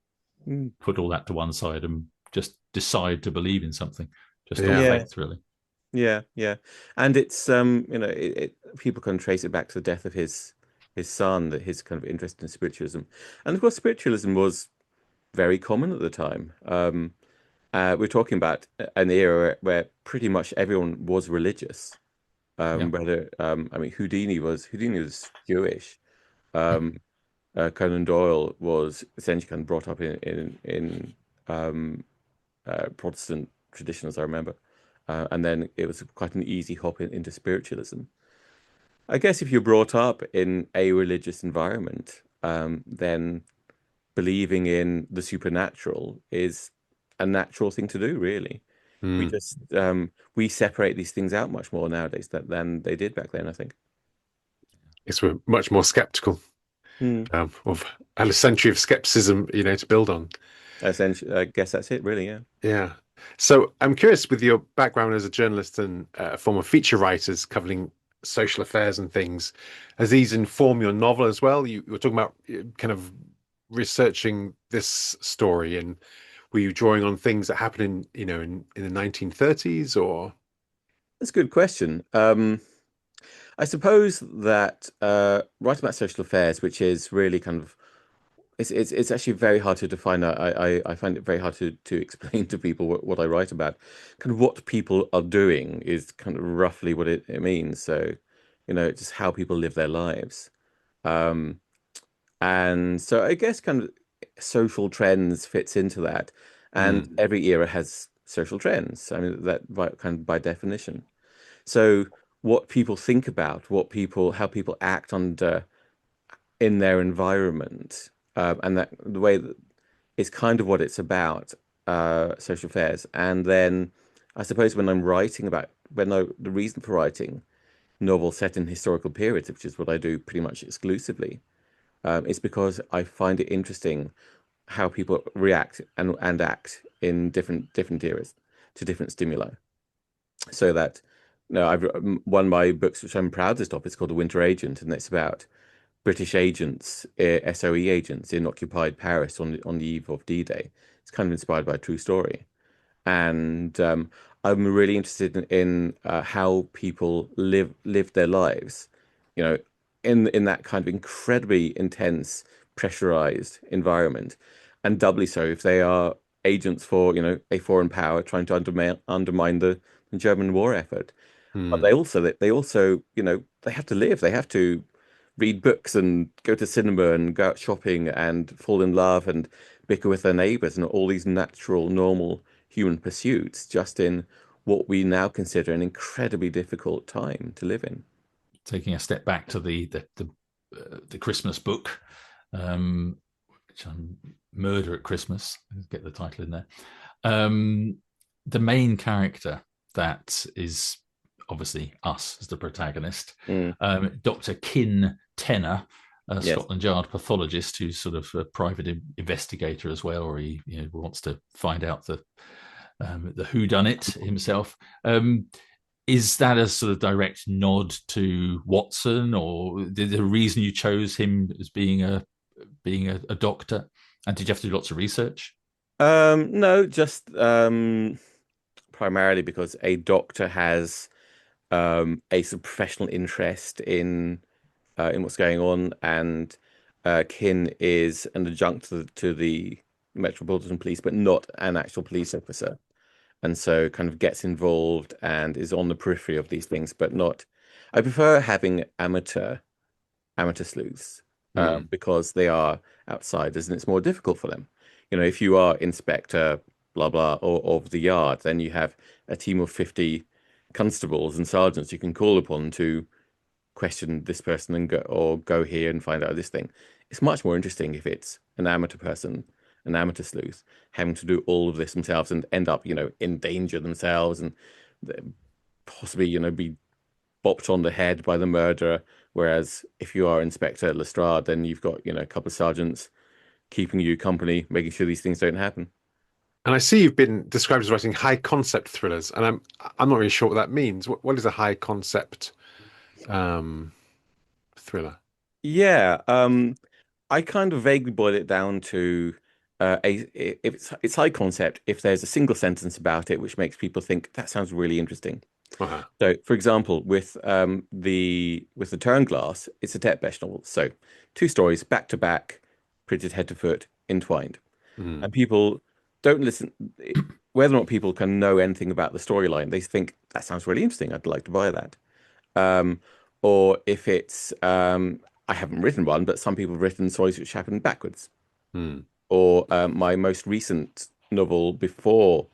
S3: Mm.
S1: put all that to one side and just decide to believe in something just on
S2: Yeah.
S3: Yeah,
S1: faith, really.
S3: yeah, yeah. And it's people can trace it back to the death of his son, that his kind of interest in spiritualism. And of course, spiritualism was very common at the time. We're talking about an era where pretty much everyone was religious.
S1: Yeah,
S3: Whether I mean Houdini was Jewish. Um, Conan Doyle was essentially kind of brought up in um, Protestant tradition, as I remember, and then it was quite an easy hop into spiritualism. I guess if you're brought up in a religious environment, then believing in the supernatural is a natural thing to do, really. We
S2: Hmm.
S3: just we separate these things out much more nowadays than they did back then, I think.
S2: Guess we're much more skeptical
S3: Hmm.
S2: of and a century of skepticism, to build on.
S3: Essentially, I guess that's it, really. Yeah.
S2: Yeah. So I'm curious, with your background as a journalist and a former feature writers covering social affairs and things, has these informed your novel as well? You were talking about kind of researching this story, and were you drawing on things that happened in the 1930s or?
S3: That's a good question. I suppose that writing about social affairs, which is really kind of it's actually very hard to define. I find it very hard to explain to people what I write about. Kind of what people are doing is kind of roughly what it means. So, just how people live their lives. Um, and so I guess kind of social trends fits into that. And
S2: Hmm.
S3: every era has social trends. I mean, that kind of by definition. So what people think about, how people act under in their environment, and that the way that is kind of what it's about, social affairs. And then I suppose when I'm writing about the reason for writing novels set in historical periods, which is what I do pretty much exclusively, It's because I find it interesting how people react and act in different eras to different stimuli. So that, no, I've one of my books which I'm proudest of is called The Winter Agent, and it's about British agents, SOE agents in occupied Paris on the eve of D-Day. It's kind of inspired by a true story, and I'm really interested in how people live their lives, you know, in that kind of incredibly intense, pressurized environment, and doubly so if they are agents for, a foreign power trying to undermine the German war effort. But
S2: Hmm.
S3: they also, they have to live. They have to read books and go to cinema and go out shopping and fall in love and bicker with their neighbors and all these natural, normal human pursuits, just in what we now consider an incredibly difficult time to live in.
S1: Taking a step back to the Christmas book, which I'm Murder at Christmas. Get the title in there. The main character that is obviously us as the protagonist,
S3: Mm,
S1: Dr. Kin Tenner, a
S3: yes.
S1: Scotland Yard pathologist who's sort of a private investigator as well, or he wants to find out the whodunit himself. Is that a sort of direct nod to Watson, or the reason you chose him as being a doctor? And did you have to do lots of research?
S3: No, just primarily because a doctor has a sort of professional interest in what's going on, and Kin is an adjunct to the Metropolitan Police, but not an actual police officer, and so kind of gets involved and is on the periphery of these things, but not. I prefer having amateur sleuths
S2: Hmm.
S3: because they are outsiders and it's more difficult for them. If you are inspector, blah blah, or of the yard, then you have a team of 50 constables and sergeants you can call upon to question this person and go here and find out this thing. It's much more interesting if it's an amateur person, an amateur sleuth, having to do all of this themselves and end up, in danger themselves and possibly, be bopped on the head by the murderer. Whereas if you are Inspector Lestrade, then you've got, a couple of sergeants keeping you company, making sure these things don't happen.
S2: And I see you've been described as writing high concept thrillers, and I'm not really sure what that means. What is a high concept um, thriller?
S3: Yeah, I kind of vaguely boil it down to if it's high concept if there's a single sentence about it which makes people think that sounds really interesting.
S2: Uh-huh.
S3: So, for example, with the Turn Glass, it's a Tetbesh novel. So, two stories back to back, printed head to foot, entwined,
S2: Mm.
S3: and people don't listen. Whether or not people can know anything about the storyline, they think that sounds really interesting. I'd like to buy that. Um, or if it's I haven't written one, but some people have written stories which happen backwards.
S2: Mm.
S3: Or my most recent novel before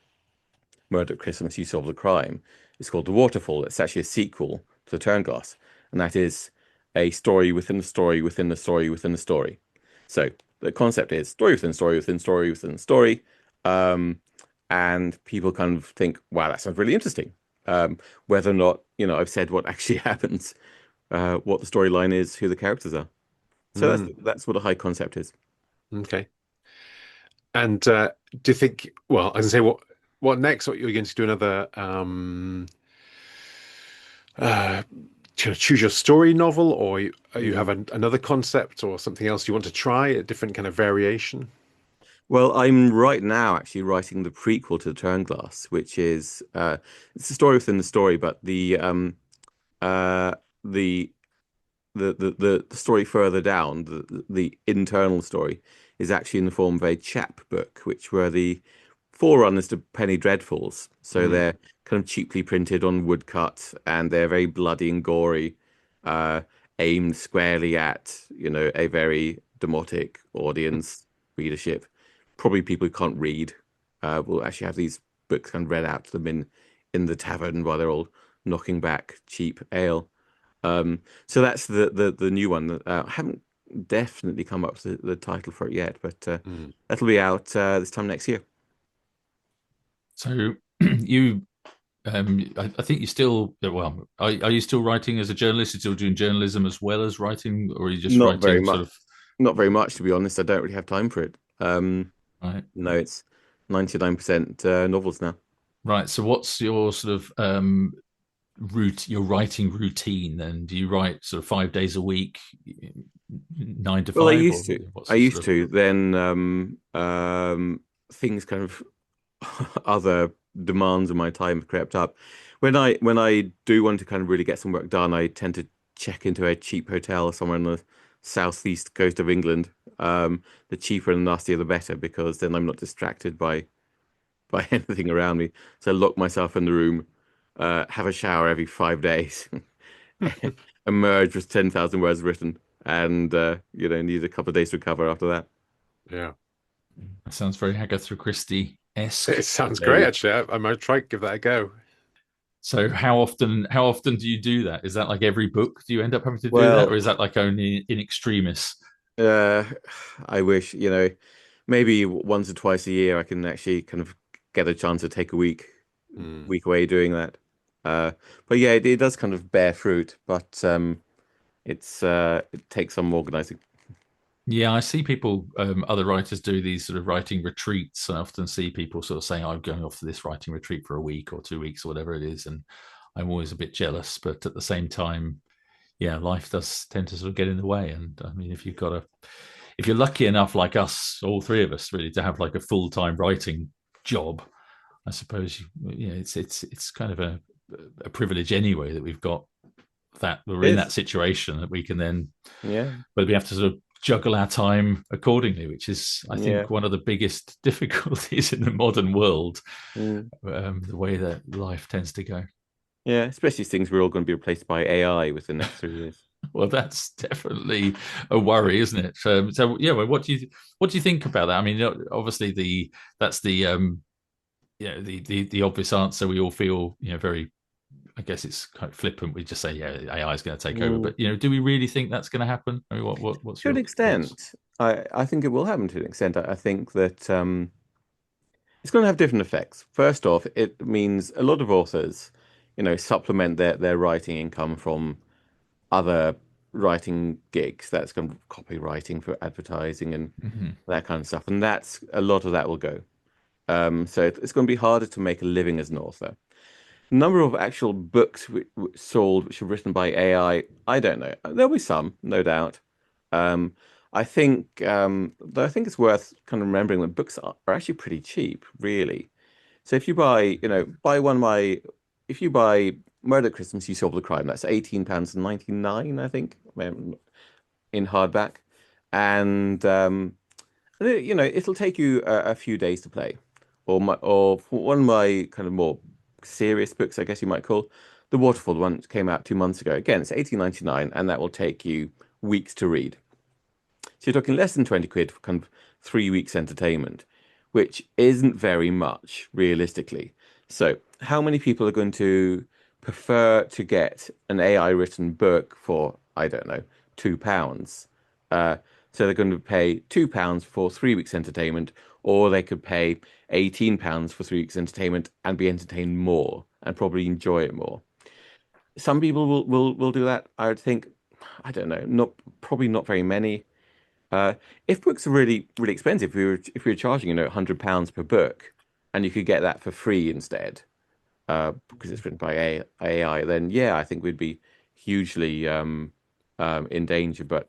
S3: Murder at Christmas, You Solve the Crime, is called The Waterfall. It's actually a sequel to The Turnglass, and that is a story within a story within a story within a story. So the concept is story within story within story within story, um, and people kind of think, "Wow, that sounds really interesting." Whether or not I've said what actually happens, what the storyline is, who the characters are. So that's
S2: Mm.
S3: that's what a high concept is.
S2: Okay. And do you think? Well, I was gonna say what next? What you're going to do another uh, choose your story novel, or you
S3: Mm.
S2: have another concept or something else you want to try, a different kind of variation?
S3: Well, I'm right now actually writing the prequel to the Turnglass, which is it's a story within the story, but uh the the story further down, the internal story, is actually in the form of a chap book, which were the forerunners to Penny Dreadfuls. So
S2: Mm.
S3: they're kind of cheaply printed on woodcut, and they're very bloody and gory, uh, aimed squarely at, a very demotic audience, readership. Probably people who can't read will actually have these books kind of read out to them in the tavern while they're all knocking back cheap ale. So that's the new one. I haven't definitely come up with the title for it yet, but
S2: Mm.
S3: that'll be out this time next year.
S1: So you, I think you still, well, are you still writing as a journalist? Are you still doing journalism as well as writing, or are you just
S3: Not very
S1: writing sort
S3: much.
S1: of?
S3: Not very much, to be honest. I don't really have time for it.
S1: Right.
S3: No, it's 99% novels now.
S1: Right. So what's your sort of your writing routine then? Do you write sort of 5 days a week, 9 to 5, or what's
S3: I
S1: the
S3: used
S1: sort of?
S3: to. Then things kind of other demands of my time have crept up. When I do want to kind of really get some work done, I tend to check into a cheap hotel somewhere on the southeast coast of England. The cheaper and nastier, the better, because then I'm not distracted by anything around me. So I lock myself in the room, have a shower every 5 days, emerge with 10,000 words written, and need a couple of days to recover after that.
S2: Yeah.
S1: That sounds very Agatha Christie-esque.
S2: It sounds great,
S3: Maybe.
S2: actually. I might try to give that a go.
S1: So how often do you do that? Is that like every book? Do you end up having to do that, or
S3: Well,
S1: is that like only in extremis?
S3: uh, I wish, maybe once or twice a year I can actually kind of get a chance to take a
S2: Hmm.
S3: week away doing that. Uh, but yeah, it does kind of bear fruit, but it takes some organizing.
S1: Yeah, I see people, other writers do these sort of writing retreats. I often see people sort of saying, "I'm going off to this writing retreat for a week or 2 weeks or whatever it is," and I'm always a bit jealous. But at the same time, yeah, life does tend to sort of get in the way. And I mean, if you're lucky enough, like us, all three of us, really, to have like a full-time writing job, I suppose it's kind of a privilege anyway that we've got that we're in that
S3: It's
S1: situation that we can then,
S3: Yeah,
S1: but we have to sort of juggle our time accordingly, which is, I
S3: yeah.
S1: think, one of the biggest difficulties in the modern world,
S3: Mm.
S1: the way that life tends to go.
S3: Yeah, especially things we're all going to be replaced by AI within the next 3 years.
S1: Well, that's definitely a worry, isn't it? So yeah, well, what do you think about that? I mean, obviously that's the obvious answer. We all feel very. I guess it's kind of flippant. We just say, yeah, AI is going to take over.
S3: Mm.
S1: But do we really think that's going to happen? I mean, what's
S3: To an
S1: your thoughts?
S3: extent, I think it will happen to an extent. I think that it's going to have different effects. First off, it means a lot of authors, supplement their writing income from other writing gigs. That's kind of copywriting for advertising and
S1: Hmm.
S3: that kind of stuff. And that's a lot of that will go. So it's going to be harder to make a living as an author. Number of actual books sold which are written by I don't know. There'll be some, no doubt. Um, though I think it's worth kind of remembering that books are actually pretty cheap, really. So if you if you buy Murder at Christmas, You Solve the Crime, that's £18.99, I think, in hardback. And it'll take you a few days to play. Or for one of my kind of more serious books, I guess you might call, the Waterfall one came out 2 months ago. Again, it's 18.99, and that will take you weeks to read. So you're talking less than 20 quid for kind of 3 weeks entertainment, which isn't very much realistically. So how many people are going to prefer to get an AI written book for, I don't know, £2? Uh, so they're going to pay £2 for 3 weeks entertainment, or they could pay £18 for 3 weeks entertainment and be entertained more and probably enjoy it more. Some people will do that. I would think, I don't know, not probably not very many. Uh, if books are really, really expensive, if we were charging, £100 per book, and you could get that for free instead, because it's written by AI, then yeah, I think we'd be hugely in danger. But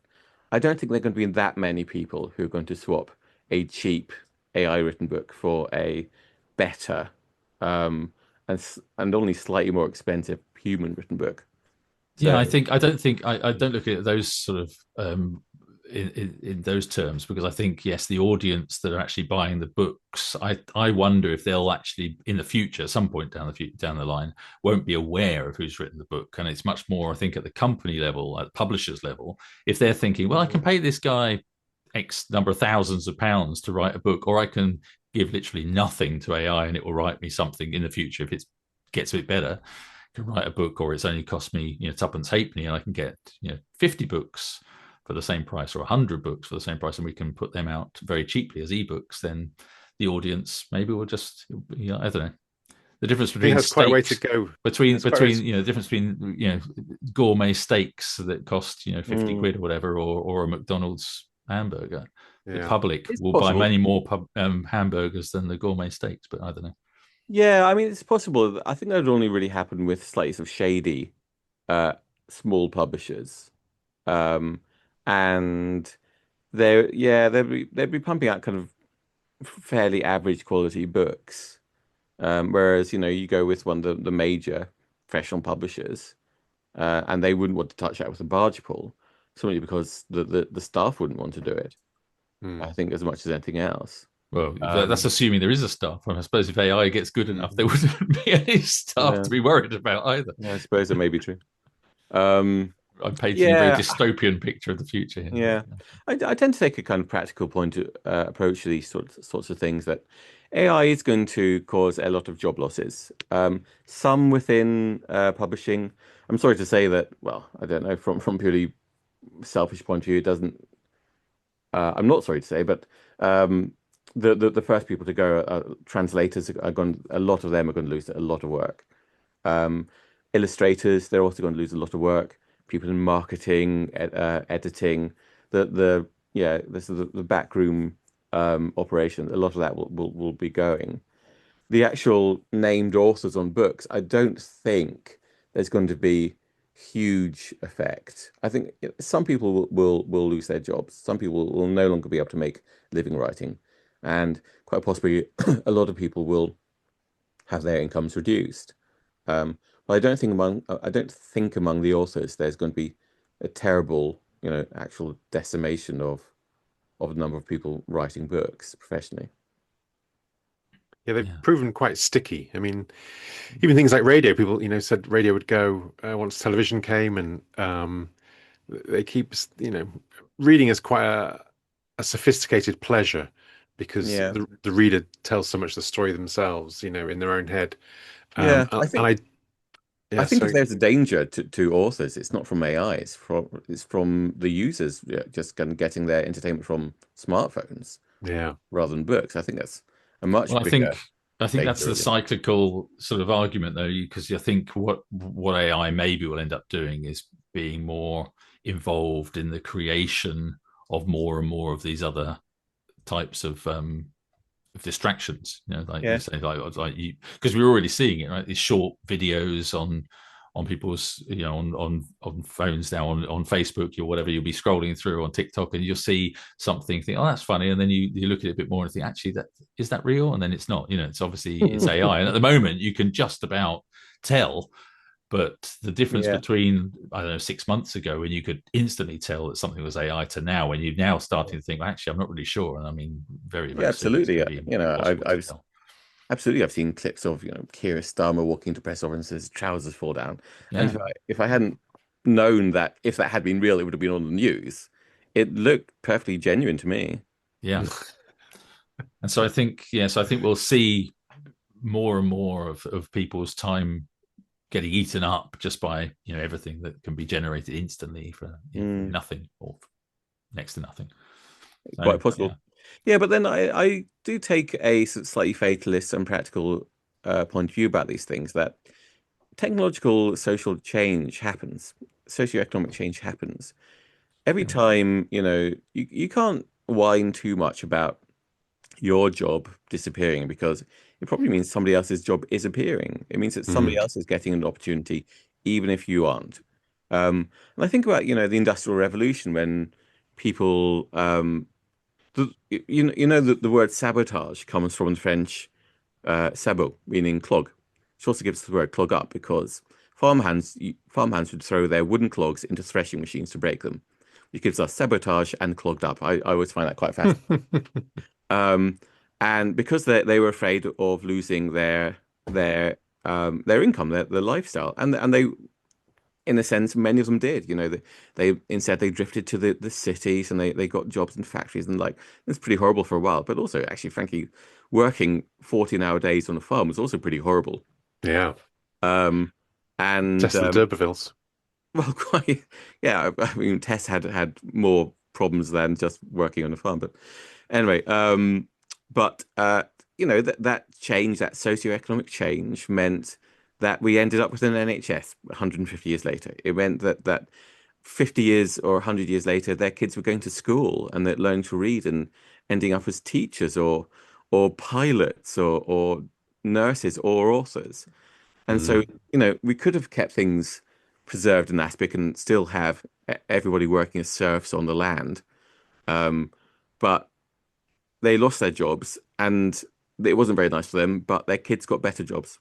S3: I don't think there are going to be that many people who are going to swap a cheap AI written book for a better and only slightly more expensive human written book.
S1: Yeah, I
S3: So
S1: think I don't look at those sort of in those terms, because I think, yes, the audience that are actually buying the books, I wonder if they'll actually in the future, some point down the line, won't be aware of who's written the book, and it's much more, I think, at the company level, at the publishers level, if they're thinking, well, I can pay this guy X number of thousands of pounds to write a book, or I can give literally nothing to AI and it will write me something in the future if it gets a bit better. Can write a book, or it's only cost me tuppence halfpenny, and I can get 50 books for the same price, or 100 books for the same price, and we can put them out very cheaply as ebooks. Then the audience maybe will just, I don't know, the difference
S2: I think
S1: between
S2: that's quite a way to
S1: steaks,
S2: go.
S1: between
S2: That's quite a way
S1: between the difference between gourmet steaks that cost 50
S3: mm,
S1: quid or whatever, or a McDonald's hamburger, the
S2: Yeah.
S1: public
S3: It's
S1: will buy
S3: possible.
S1: many more hamburgers than the gourmet steaks. But I don't know.
S3: Yeah, I mean, it's possible. I think that would only really happen with slightly sort of shady, uh, small publishers. And they'd be pumping out kind of fairly average quality books. Whereas, you go with one of the major professional publishers, and they wouldn't want to touch that with a barge pole, simply because the staff wouldn't want to do it,
S2: Mm.
S3: I think, as much as anything else.
S1: Well, that's
S3: Um,
S1: assuming there is a staff. I suppose if AI gets good enough, there
S2: Mhm.
S1: wouldn't be any staff
S3: yeah,
S1: to be worried about either.
S3: yeah, I suppose that may be true. Um,
S1: I'm painting a very
S3: yeah,
S1: dystopian picture of the future here.
S3: yeah. I tend to take a kind of practical approach to these sorts of things that AI is going to cause a lot of job losses. Some within publishing. I'm sorry to say that, well, I don't know, from purely selfish point of view, it doesn't. I'm not sorry to say, but the first people to go translators are going. A lot of them are going to lose a lot of work. Um, Illustrators, they're also going to lose a lot of work. People in marketing, editing, the backroom operation. A lot of that will be going. The actual named authors on books, I don't think there's going to be huge effect. I think some people will lose their jobs. Some people will no longer be able to make a living writing, and quite possibly a lot of people will have their incomes reduced. But I don't think among the authors there's going to be a terrible, actual decimation of the number of people writing books professionally.
S2: Yeah, they've
S1: Yeah.
S2: proven quite sticky. I mean, even things like radio, people, said radio would go once television came, and they keep, reading is quite a sophisticated pleasure because
S3: Yeah.
S2: the reader tells so much the story themselves, in their own head.
S3: Yeah,
S2: And I,
S3: I
S2: yeah,
S3: think if
S2: so
S3: there's a danger to authors, it's not from AI, it's from the users, just kind of getting their entertainment from smartphones
S2: yeah,
S3: rather than books. I think that's a much
S1: Well,
S3: bigger
S1: I think that's
S3: danger,
S1: the
S3: really.
S1: cyclical sort of argument, though, because I think what AI maybe will end up doing is being more involved in the creation of more and more of these other types of distractions. Like you
S3: Yeah,
S1: say, like you, because we're already seeing it, right? These short videos on people's, on phones now, on Facebook or whatever. You'll be scrolling through on TikTok and you'll see something, think, oh, that's funny, and then you look at it a bit more and think, actually, that is that real? And then it's not. It's obviously it's AI, and at the moment you can just about tell. But the difference
S3: yeah,
S1: between, I don't know, 6 months ago when you could instantly tell that something was AI to now, when you're now starting to think, well, actually, I'm not really sure. And I mean, very,
S3: yeah,
S1: very soon it's
S3: absolutely.
S1: going to be impossible to tell.
S3: I've seen clips of Keir Starmer walking to press conferences, trousers fall down, and
S1: Yeah.
S3: if I hadn't known that if that had been real, it would have been on the news. It looked perfectly genuine to me.
S1: Yeah. And so I think, so I think we'll see more and more of people's time getting eaten up just by, everything that can be generated instantly for
S3: Mm,
S1: nothing or next to nothing. So,
S3: quite possible.
S1: yeah.
S3: Yeah, but then I do take a sort of slightly fatalist and practical point of view about these things, that technological social change happens, socioeconomic change happens. Every
S1: Yeah.
S3: time, you can't whine too much about your job disappearing, because it probably means somebody else's job is appearing. It means that somebody
S2: mm,
S3: else is getting an opportunity, even if you aren't. And I think about, the Industrial Revolution, when people, the word sabotage comes from the French sabot, meaning clog. Which also gives the word clog up, because farmhands would throw their wooden clogs into threshing machines to break them, which gives us sabotage and clogged up. I always find that quite fascinating.
S2: mm.
S3: Um, and because they were afraid of losing their income, their lifestyle, and they, in a sense, many of them did. They instead they drifted to the cities, and they got jobs in factories, and like, it's pretty horrible for a while. But also, actually, frankly, working 14-hour days on a farm was also pretty horrible.
S2: Yeah,
S3: Um, and
S2: Tesla D'Urbervilles.
S3: well, quite, yeah. I mean, Tess had more problems than just working on a farm, but anyway, but that change, that socioeconomic change, meant that we ended up with an NHS 150 years later. It meant that 50 years or 100 years later, their kids were going to school and they're learning to read and ending up as teachers or pilots or nurses or authors. And so,
S2: Mm.
S3: we could have kept things preserved in aspic and still have everybody working as serfs on the land. Um, but they lost their jobs and it wasn't very nice for them, but their kids got better jobs.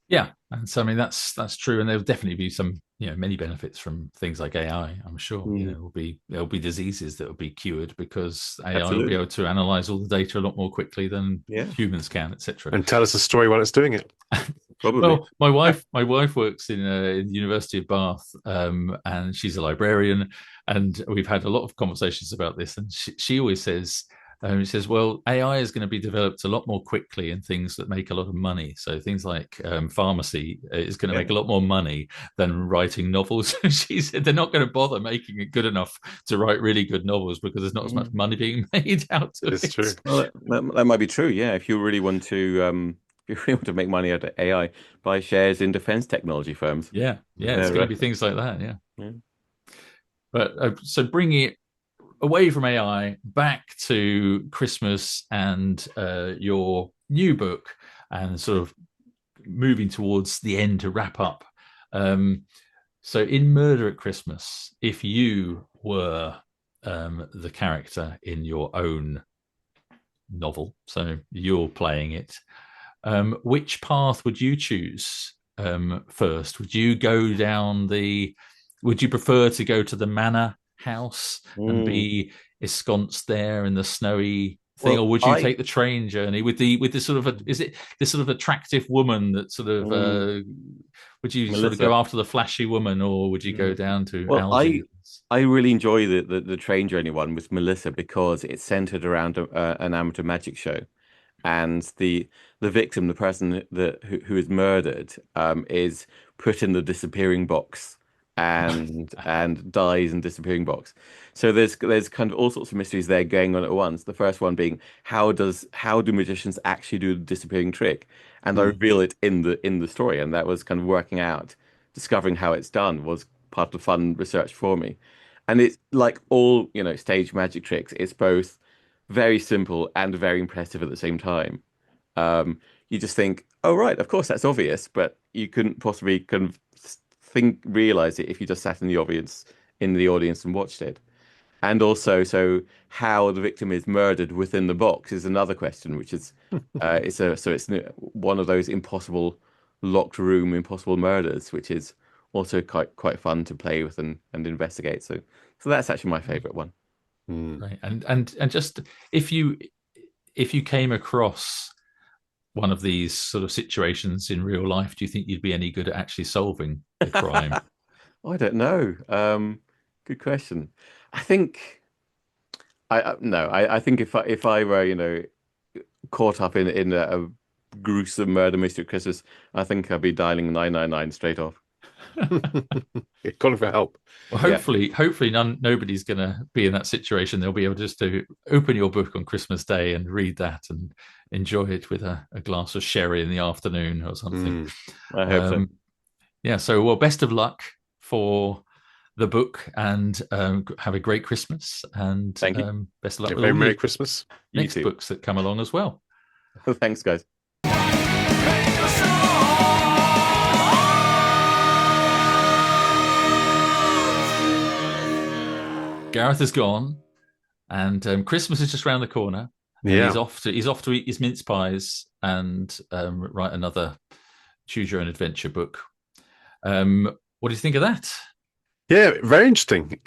S1: Yeah, and so I mean that's true, and there'll definitely be some many benefits from things like AI. I'm sure
S3: Mm,
S1: there'll be diseases that will be cured because AI will be
S3: absolutely.
S1: able to analyze all the data a lot more quickly than
S3: Yeah,
S1: humans can, etc.
S2: And tell us a story while it's doing it.
S3: probably.
S1: Well, my wife works in the University of Bath, and she's a librarian, and we've had a lot of conversations about this. And she always says, she says, well, AI is going to be developed a lot more quickly in things that make a lot of money. So things like pharmacy is going to
S3: Yeah.
S1: make a lot more money than writing novels. She said they're not going to bother making it good enough to write really good novels because there's not as much
S3: Mm.
S1: money being made out of
S2: It's
S1: it.
S2: true.
S3: Well, that might be true. Yeah, if you really want to, if you really want to make money out of AI, buy shares in defense technology firms.
S1: Yeah, yeah, it's
S2: Mm.
S1: going to
S3: They're,
S1: be things like that. Yeah.
S3: yeah.
S1: But so bringing it away from AI back to Christmas and your new book, and sort of moving towards the end to wrap up. Um, so, in Murder at Christmas, if you were the character in your own novel, so you're playing it, which path would you choose first? Would you prefer to go to the manor house and
S3: Mm.
S1: be ensconced there in the snowy thing,
S3: Well,
S1: or would you
S3: I
S1: take the train journey with the sort of is it this sort of attractive woman that sort of
S3: mm,
S1: would you sort of go
S3: Melissa.
S1: after the flashy woman, or would you go
S3: Mm.
S1: down to
S3: Well, I
S1: Algiers?
S3: I really enjoy the train journey one with Melissa because it's centered around an amateur magic show. And the victim, the person who is murdered, is put in the disappearing box and dies in disappearing box. So there's kind of all sorts of mysteries there going on at once. The first one being how do magicians actually do the disappearing trick? And I
S2: Mm.
S3: reveal it in the story, and that was kind of working out, discovering how it's done was part of the fun research for me. And it's like all, stage magic tricks. It's both very simple and very impressive at the same time. You just think, oh right, of course that's obvious, but you couldn't possibly kind of realize it if you just sat in the audience and watched it. And also, so how the victim is murdered within the box is another question, which is it's one of those impossible locked room, impossible murders, which is also quite fun to play with and investigate. So that's actually my favorite one.
S2: Mm.
S1: Right. And just if you if you came across one of these sort of situations in real life, do you think you'd be any good at actually solving the crime?
S3: I don't know. Good question. I think no. I think if I were caught up in a gruesome murder mystery at Christmas, I think I'd be dialing 999 straight off.
S2: Yeah, calling for help.
S1: Well,
S3: Yeah.
S1: hopefully, nobody's going to be in that situation. They'll be able just to open your book on Christmas Day and read that and enjoy it with a glass of sherry in the afternoon or something.
S2: Mm.
S3: I hope so.
S1: Um, yeah. So, well, best of luck for the book, and have a great Christmas, and
S3: Thank you.
S1: best of luck
S2: Yeah,
S1: with
S2: very
S1: all
S2: Merry
S1: the
S2: Christmas.
S3: You
S1: next
S3: too.
S1: books that come along as well.
S3: Thanks, guys.
S1: Gareth is gone, and Christmas is just around the corner, and
S2: Yeah.
S1: he's off to eat his mince pies and write another choose your own adventure book. What do you think of that?
S2: Yeah, very interesting.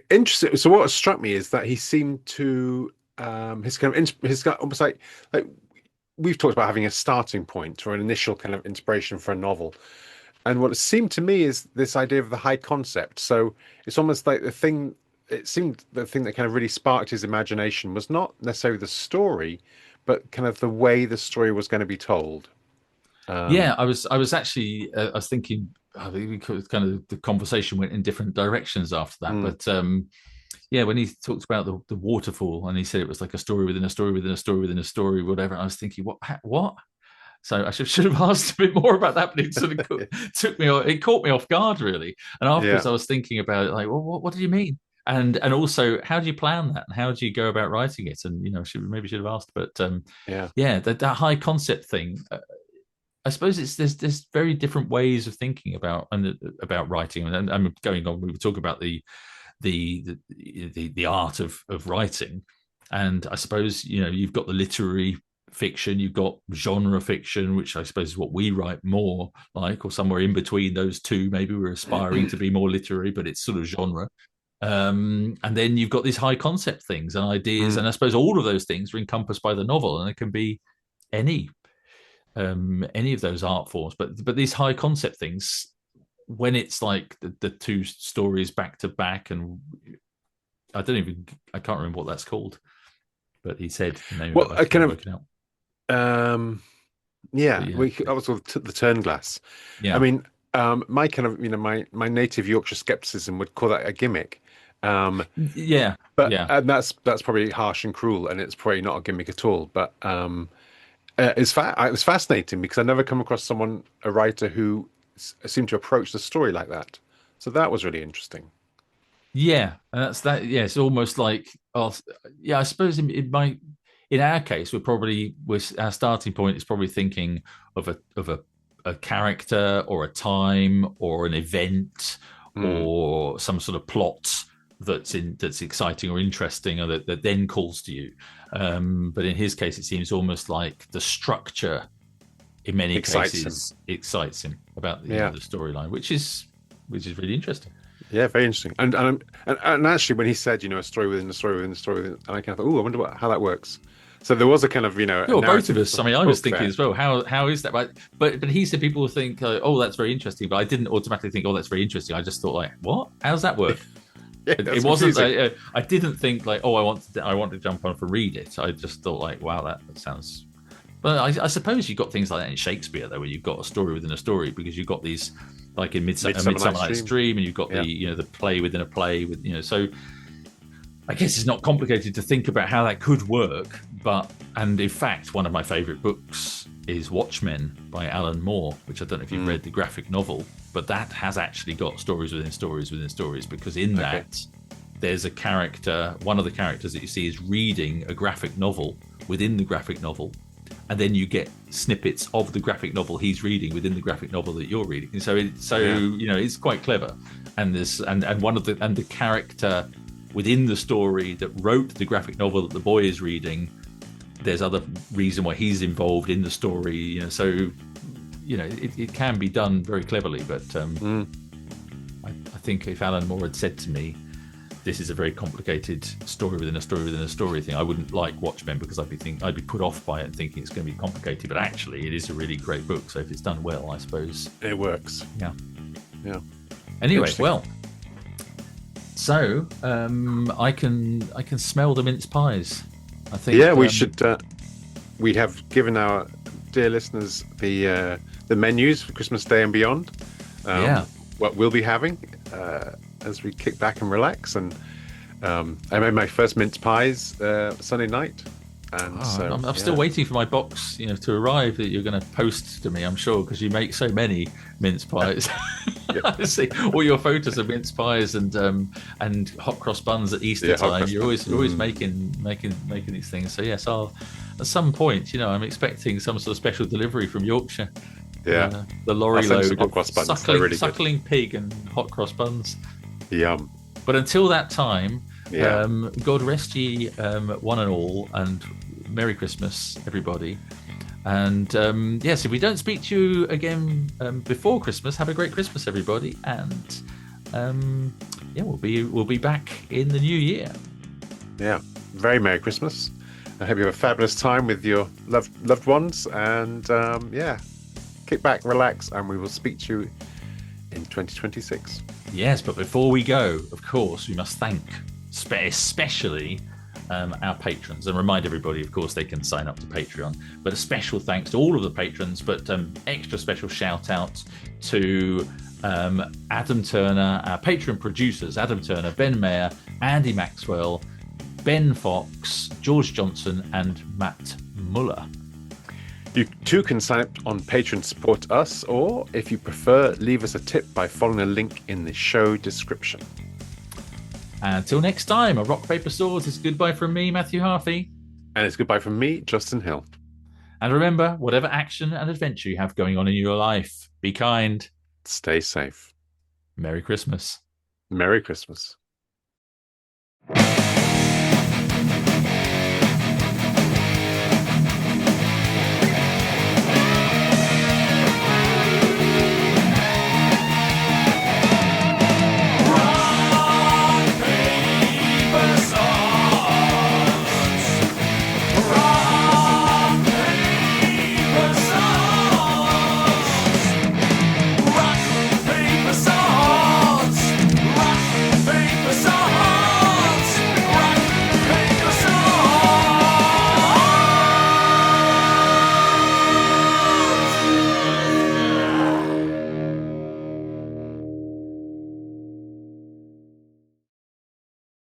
S2: Interesting. So what struck me is that he seemed to his kind of his got almost like we've talked about having a starting point or an initial kind of inspiration for a novel. And what it seemed to me is this idea of the high concept. So it's almost like it seemed the thing that kind of really sparked his imagination was not necessarily the story, but kind of the way the story was going to be told.
S1: Yeah,
S2: Um,
S1: I was actually I was thinking I think kind of the conversation went in different directions after that,
S2: mm,
S1: but yeah, when he talked about the waterfall and he said it was like a story within a story within a story within a story, whatever, I was thinking, what? So I should have asked a bit more about that, but it sort of it caught me off guard really. And afterwards, I was thinking about it, like, well, what do you mean? And also, how do you plan that, and how do you go about writing it? And maybe should have asked, but that high concept thing. I suppose there's very different ways of thinking about writing, and I'm going on. We were talking about the art of writing, and I suppose you've got the literary fiction, you've got genre fiction, which I suppose is what we write more like, or somewhere in between those two. Maybe we're aspiring to be more literary, but it's sort of genre. And then you've got these high concept things and ideas, and I suppose all of those things are encompassed by the novel, and it can be any of those art forms, but these high concept things, when it's like the two stories back to back, and I can't remember what that's called, but he said the name of it. I kind of working out.
S2: I was with the turn glass. Yeah, I mean, my kind of my native Yorkshire skepticism would call that a gimmick. And that's probably harsh and cruel, and it's probably not a gimmick at all. But it was fascinating because I never come across a writer who seemed to approach the story like that. So that was really interesting.
S1: Yeah, and that's that. Yeah, it's almost like, I suppose in our case, our starting point is probably thinking of a character or a time or an event or some sort of plot that's exciting or interesting, or that then calls to you. But in his case, it seems almost like the structure in many cases excites him about the storyline, which is really interesting.
S2: Yeah, very interesting. And actually, when he said, a story within a story within a story within, and I kind of thought, I wonder how that works. So there was a kind of,
S1: both of us. I mean, I was thinking as well, how is that? But he said people would think, that's very interesting. But I didn't automatically think, that's very interesting. I just thought, like, what? How does that work? It wasn't. I didn't think like, I want to jump on and read it. I just thought like, wow, that sounds. But I suppose you've got things like that in Shakespeare, though, where you've got a story within a story, because you've got these, like in Midsummer Night's Dream, and you've got the play within a play with So I guess it's not complicated to think about how that could work. And in fact, one of my favourite books is Watchmen by Alan Moore, which I don't know if you've read, the graphic novel, but that has actually got stories within stories within stories, because in that there's a character, one of the characters that you see is reading a graphic novel within the graphic novel, and then you get snippets of the graphic novel he's reading within the graphic novel that you're reading. And so it's quite clever. And the character within the story that wrote the graphic novel that the boy is reading, there's other reason why he's involved in the story, it can be done very cleverly. But I think if Alan Moore had said to me, this is a very complicated story within a story within a story thing, I wouldn't like Watchmen, because I'd be put off by it and thinking it's going to be complicated. But actually, it is a really great book. So if it's done well, I suppose
S2: it works.
S1: Yeah.
S2: Anyway,
S1: well. So I can smell the mince pies. I think.
S2: Yeah, we should. We have given our dear listeners the menus for Christmas Day and beyond. What we'll be having as we kick back and relax. And I made my first mince pies Sunday night. And
S1: I'm still waiting for my box, to arrive that you're going to post to me. I'm sure, because you make so many mince pies. I see all your photos of mince pies and hot cross buns at Easter time. You're always making these things. So yes, at some point, I'm expecting some sort of special delivery from Yorkshire.
S2: Yeah,
S1: the lorry load
S2: of
S1: suckling pig and hot cross buns.
S2: Yum.
S1: But until that time. God rest ye, one and all, and Merry Christmas, everybody. And if we don't speak to you again before Christmas, have a great Christmas, everybody. And we'll be back in the new year.
S2: Yeah, very Merry Christmas. I hope you have a fabulous time with your loved ones. And kick back, relax, and we will speak to you in 2026.
S1: Yes, but before we go, of course, we must thank especially our patrons, and remind everybody, of course, they can sign up to Patreon, but a special thanks to all of the patrons, but extra special shout out to Adam Turner, our patron producers, Adam Turner, Ben Mayer, Andy Maxwell, Ben Fox, George Johnson, and Matt Muller.
S2: You too can sign up on Patreon to support us, or if you prefer, leave us a tip by following the link in the show description.
S1: Until next time, a rock, paper, swords is goodbye from me, Matthew Harffy.
S2: And it's goodbye from me, Justin Hill.
S1: And remember, whatever action and adventure you have going on in your life, be kind.
S2: Stay safe.
S1: Merry Christmas.
S2: Merry Christmas.